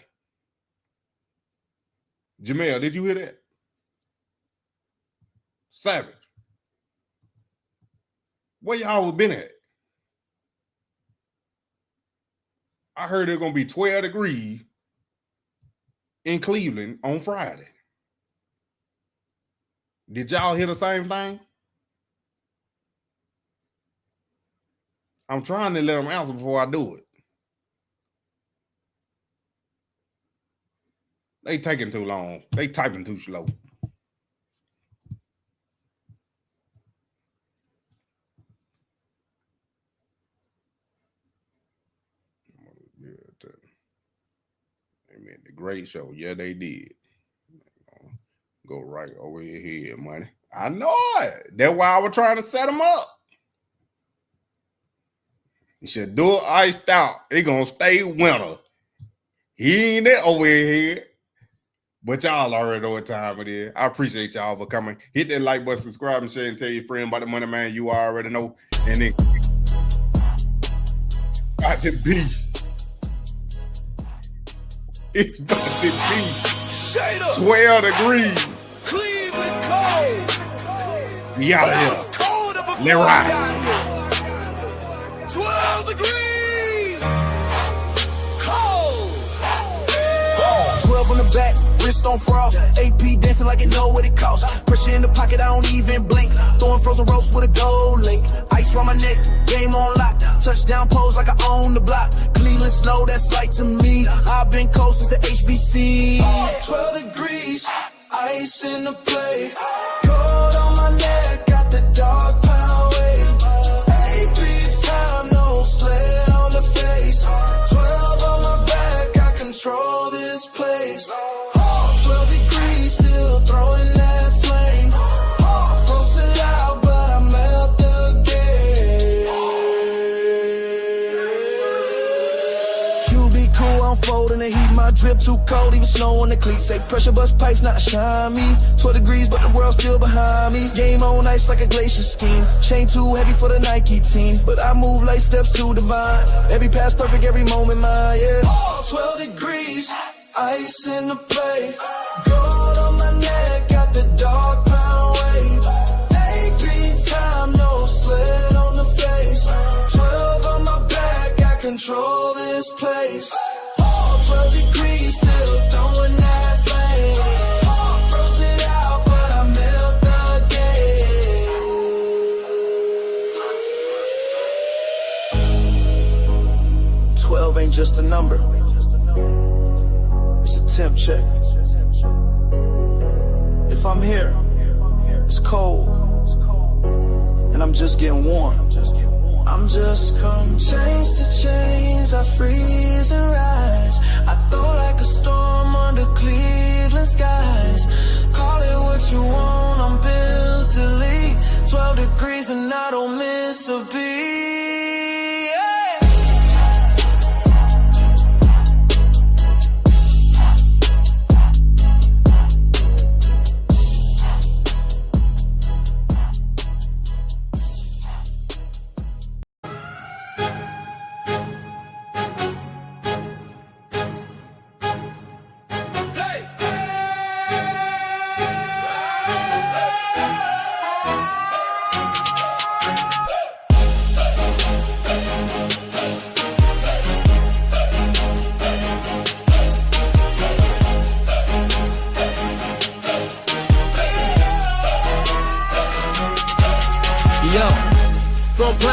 Jamel, did you hear that? Savage. Where y'all been at? I heard it's going to be 12 degrees in Cleveland on Friday. Did y'all hear the same thing? I'm trying to let them answer before I do it. They taking too long. They typing too slow. They made the great show. Yeah, they did. Go right over your head, money. I know it. That's why I was trying to set them up. Shedeur iced out. He gonna stay winter. He ain't that over your head. But y'all already know what time it is. I appreciate y'all for coming. Hit that like button, subscribe, and share, and tell your friend about the Moneymane you already know. And then got to be. It's about to be 12 degrees. Cleveland cold. We out of here. Colder before Let's I ride. got here. 12 degrees. Cold. 12 on the back, wrist on frost. AP dancing like it know what it costs. Pressure in the pocket, I don't even blink. Throwing frozen ropes with a gold link. Ice around my neck, game on lock. Touchdown pose like I own the block. Cleveland snow, that's light to me. I've been cold since the HBC. 12 degrees, ice in the play. Cold on my neck, got the dog pound weight. AP time, no sled on the face. 12 on my back, I control this place. 12 degrees, still throwing that flame. Froze it out, but I melt again. QB1 fold in the heat, my drip too cold, even snow on the cleats. Say pressure bust pipes, not shine me. 12 degrees, but the world's still behind me. Game on ice like a glacier scheme. Chain too heavy for the Nike team, but I move like steps too divine. Every pass perfect, every moment mine, yeah. Oh, 12 degrees, ice in the play. Gold on my neck, got the dog pound weight. 8 time, no sled on the face. 12 on my back, I control this place. Oh, 12 degrees, still throwing that flame. Froze it out, but I melt again. 12 ain't just a number, it's a temp check. If I'm here, it's cold, and I'm just getting warm. I'm just come change to change, I freeze and rise. I throw like a storm under Cleveland skies. Call it what you want, I'm built to lead. 12 degrees and I don't miss a beat.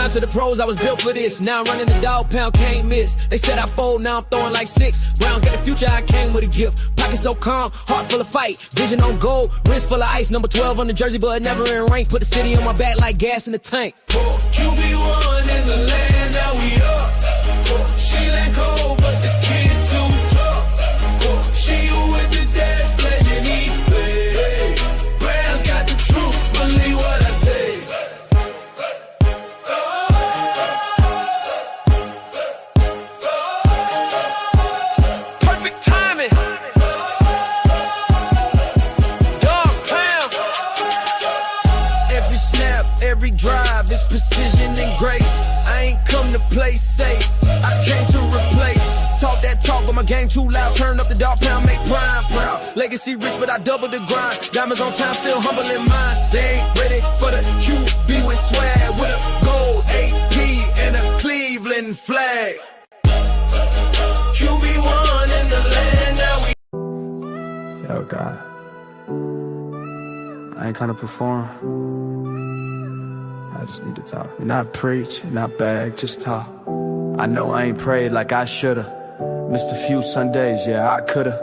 To the pros, I was built for this. Now I'm running the dog pound, can't miss. They said I fold, now I'm throwing like 6. Browns got the future, I came with a gift. Pocket so calm, heart full of fight. Vision on gold, wrist full of ice. Number 12 on the jersey, but never in rank. Put the city on my back like gas in the tank. QB1 in the land, now we up. She ain't cold, but the kid too tough. She with the dad's pleasure needs play. Browns got the truth, believe what I say. Precision and grace. I ain't come to play safe, I came to replace. Talk that talk, but my game too loud. Turn up the dog pound, make prime proud. Legacy rich, but I double the grind. Diamonds on time, still humble in mind. They ain't ready for the QB with swag, with a gold AP and a Cleveland flag. QB1 in the land, now we. Yo, God, I ain't trying to perform, I just need to talk. Not preach, not beg, just talk. I know I ain't prayed like I shoulda. Missed a few Sundays, yeah, I coulda.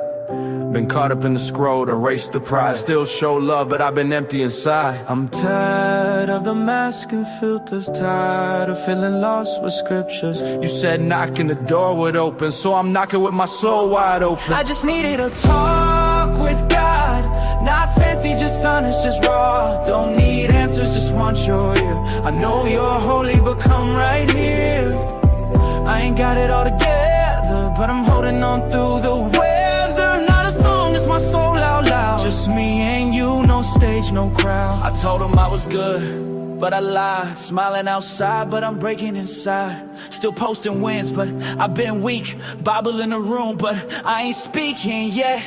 Been caught up in the scroll to race the prize. Still show love, but I've been empty inside. I'm tired of the mask and filters, tired of feeling lost with scriptures. You said knocking, the door would open, so I'm knocking with my soul wide open. I just needed a talk with God. Not fancy, just honest, just raw. Don't need answers, just want your ear. I know you're holy, but come right here. I ain't got it all together, but I'm holding on through the weather. Not a song, it's my soul out loud. Just me and you, no stage, no crowd. I told him I was good, but I lied. Smiling outside, but I'm breaking inside. Still posting wins, but I've been weak. Bible in the room, but I ain't speaking yet.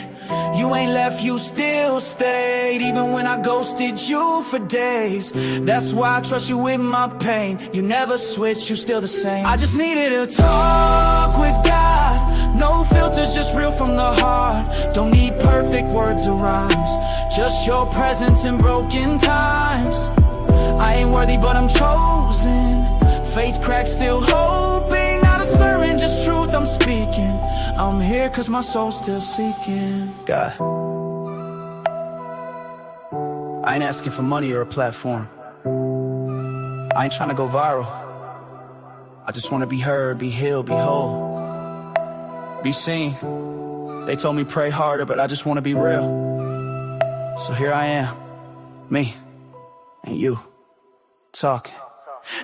You ain't left, you still stayed, even when I ghosted you for days. That's why I trust you with my pain. You never switched, you still the same. I just needed a talk with God. No filters, just real from the heart. Don't need perfect words or rhymes, just your presence in broken times. I ain't worthy, but I'm chosen. Faith cracks, still hoping. Not a sermon, just truth I'm speaking. I'm here cause my soul's still seeking. God, I ain't asking for money or a platform. I ain't trying to go viral. I just want to be heard, be healed, be whole, be seen. They told me pray harder, but I just want to be real. So here I am, me and you, talking.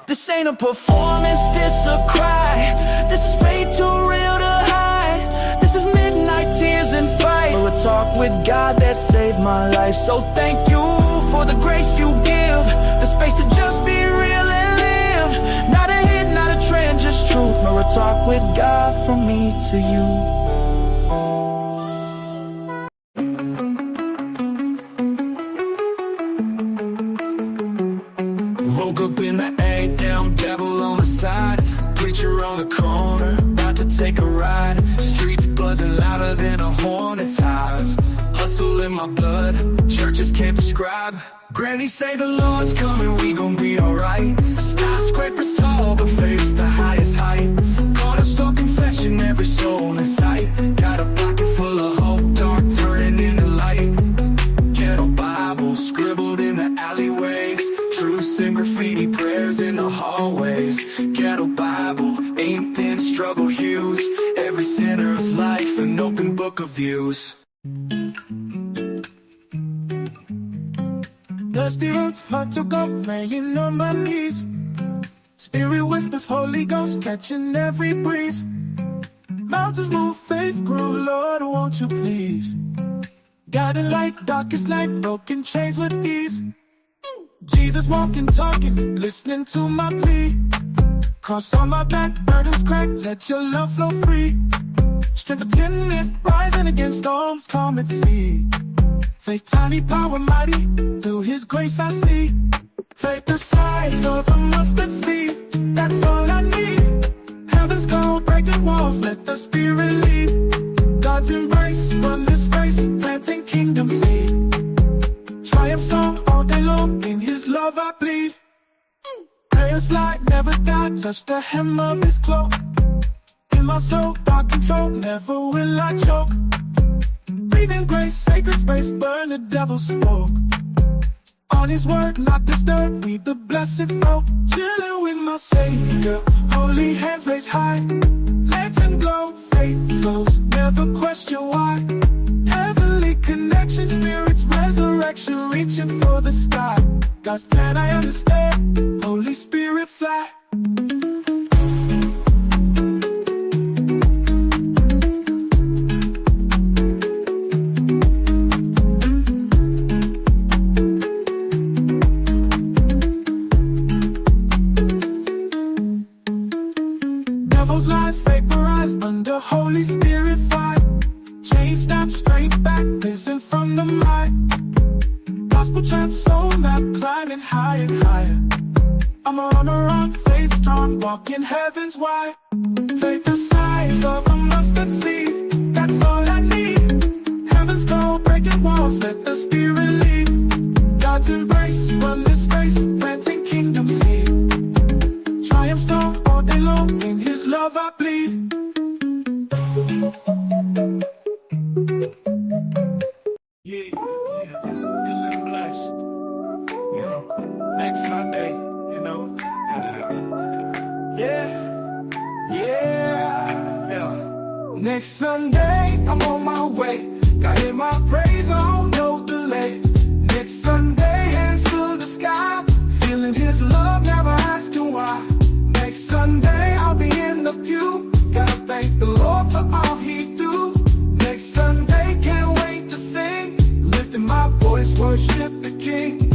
This ain't a performance, this a cry. This is fate too real to hide. This talk with God that saved my life. So thank you for the grace you give, the space to just be real and live. Not a hit, not a trend, just truth. For a talk with God from me to you. Woke up in the AM, devil on the side, preacher on the corner, about to take a ride. Streets buzzing louder than a hornet's hive. Hustle in my blood, churches can't prescribe. Granny say the Lord's coming, we gon' be alright. Skyscrapers tall, but faith's the highest height. Cornerstone confession, every soul in sight. Got a pocket full of hope, dark turning into light. Ghetto Bible scribbled in the alleyways, truths and graffiti prayers in the hallways. Ghetto Bible, inked in struggle hues. Every sinner's life, an open book of views. Dusty roads, hard to go, laying on my knees. Spirit whispers, Holy Ghost, catching every breeze. Mountains move, faith grew, Lord, won't you please? Guiding light, darkest night, broken chains with ease. Jesus walking, talking, listening to my plea. Cross on my back, burdens crack, let your love flow free. Strength of tenant, rising against storms, calm at sea. Faith tiny, power mighty, through his grace I see. Faith the size of a mustard seed, that's all I need. Heaven's gold, breaking walls, let the Spirit lead. God's embrace, run this race, planting kingdom seed. Triumph song all day long, in his love I bleed. Prayers fly, never die, touch the hem of his cloak. In my soul, dark control, never will I choke. Breathing grace, sacred space, burn the devil's smoke. On his word, not disturbed, read the blessed folk. Chilling with my Savior, holy hands raised high. Lantern glow, faith flows, never question why. Heavenly connection, spirits resurrection, reaching for the sky. God's plan I understand, Holy Spirit fly. Devil's lies vaporized under Holy Spirit fire. Chain snap straight back, risen from the mind. Gospel champ, soul map, climbing higher and higher. I'm on a run, faith strong, walking heavens wide. Faith the size of a mustard seed, that's all I need. Heaven's gold, breaking walls, let the Spirit lead. God's embrace, run this race, planting kingdom seed. Triumph song all day long, in his love I bleed. Yeah, feeling blessed. You know, next Sunday, you know, yeah. Next Sunday, I'm on my way. Got in my praise on, no delay. Next Sunday, hands to the sky, feeling his love, never asking why. Next Sunday, I'll be in the pew. Gotta thank the Lord for all he do. Next Sunday, can't wait to sing, lifting my voice, worship the King.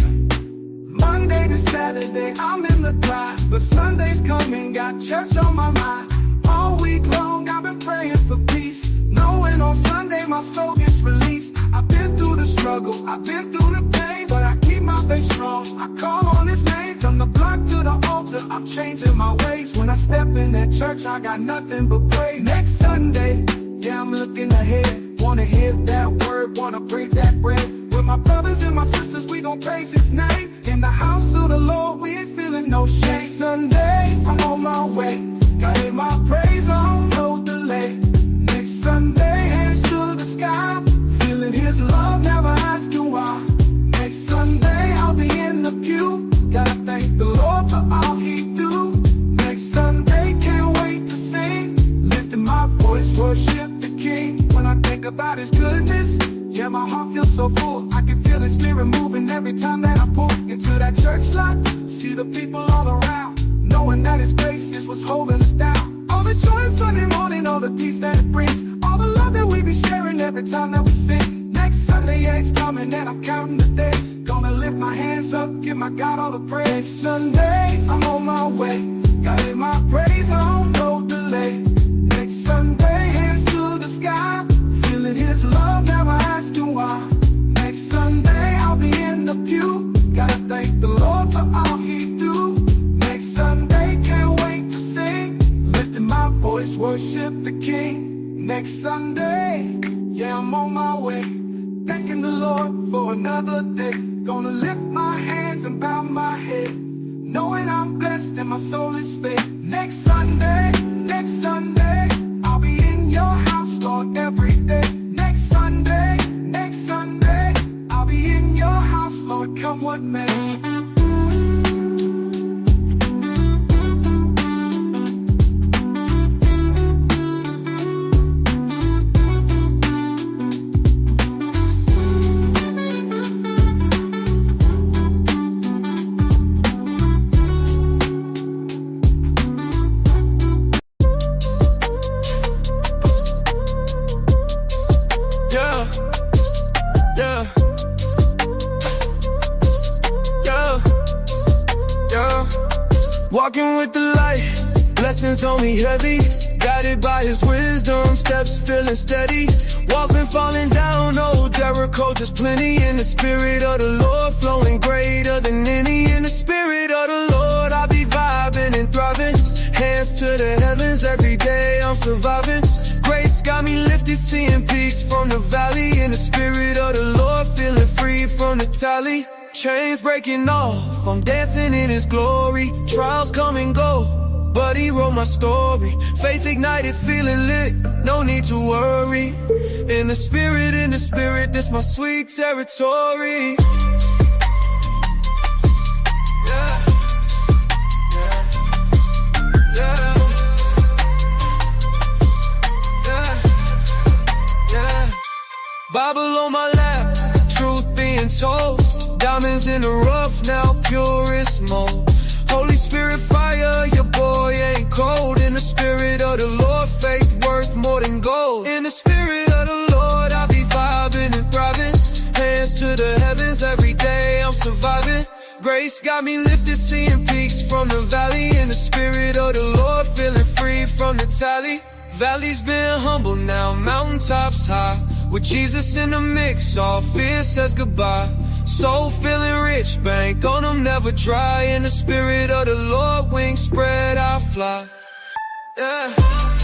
Monday to Saturday, I'm in the grind, but Sunday's coming, got church on my mind. All week long, I've been praying for peace, knowing on Sunday my soul gets released. I've been through the struggle, I've been through the pain, but I keep my faith strong. I call on his name, from the block to the altar, I'm changing my ways. When I step in that church, I got nothing but praise. Next Sunday, yeah, I'm looking ahead. Wanna hear that word, wanna break that bread. With my brothers and my sisters, we gon' praise his name. In the house of the Lord, we ain't feeling no shame. Next Sunday, I'm on my way. Got in my praise on, no delay. Next Sunday, hands to the sky, feeling his love, never asking why. Next Sunday, I'll be in the pew. Gotta thank the Lord for all he do. Next Sunday, can't wait to sing, lifting my voice, worship the King. When I think about his goodness, yeah, my heart feels so full. I can feel his spirit moving every time that I pull into that church lot. See the people all around, knowing that his grace is what's holding us down. All the joy Sunday morning, all the peace that it brings, all the love that we be sharing every time that we sing. got all the praise. Sunday, I'm on my way. Got in my praise on, no delay. Next Sunday, hands to the sky. Feeling his love, never asking why. Next Sunday, I'll be in the pew. Gotta thank the Lord for all he do. Next Sunday, can't wait to sing. Lifting my voice, worship the King. Next Sunday, yeah, I'm on my way. Thanking the Lord for another day. Gonna lift my hands and bow my head, knowing I'm blessed and my soul is fed. Next Sunday, I'll be in your house, Lord, every day. Next Sunday, I'll be in your house, Lord, come what may. Walking with the light, blessings on me heavy. Guided by his wisdom, steps feeling steady. Walls been falling down, no Jericho, just plenty. In the spirit of the Lord, flowing greater than any. In the spirit of the Lord, I be vibing and thriving. Hands to the heavens, every day I'm surviving. Grace got me lifted, seeing peaks from the valley. In the spirit of the Lord, feeling free from the tally. Chains breaking off, I'm dancing in his glory. Trials come and go, but he wrote my story. Faith ignited, feeling lit, no need to worry. In the spirit, this my sweet territory. Yeah, yeah, yeah, yeah, yeah. Bible on my lap, truth being told. Diamonds in the rough, now purest mode. Holy Spirit fire, your boy ain't cold. In the spirit of the Lord, faith worth more than gold. In the spirit of the Lord, I be vibing and thriving. Hands to the heavens, every day I'm surviving. Grace got me lifted, seeing peaks from the valley. In the spirit of the Lord, feeling free from the tally. Valley's been humble, now mountaintops high. With Jesus in the mix, all fear says goodbye. Soul feeling rich, bank on them never dry. In the spirit of the Lord, wings spread, I fly. Yeah.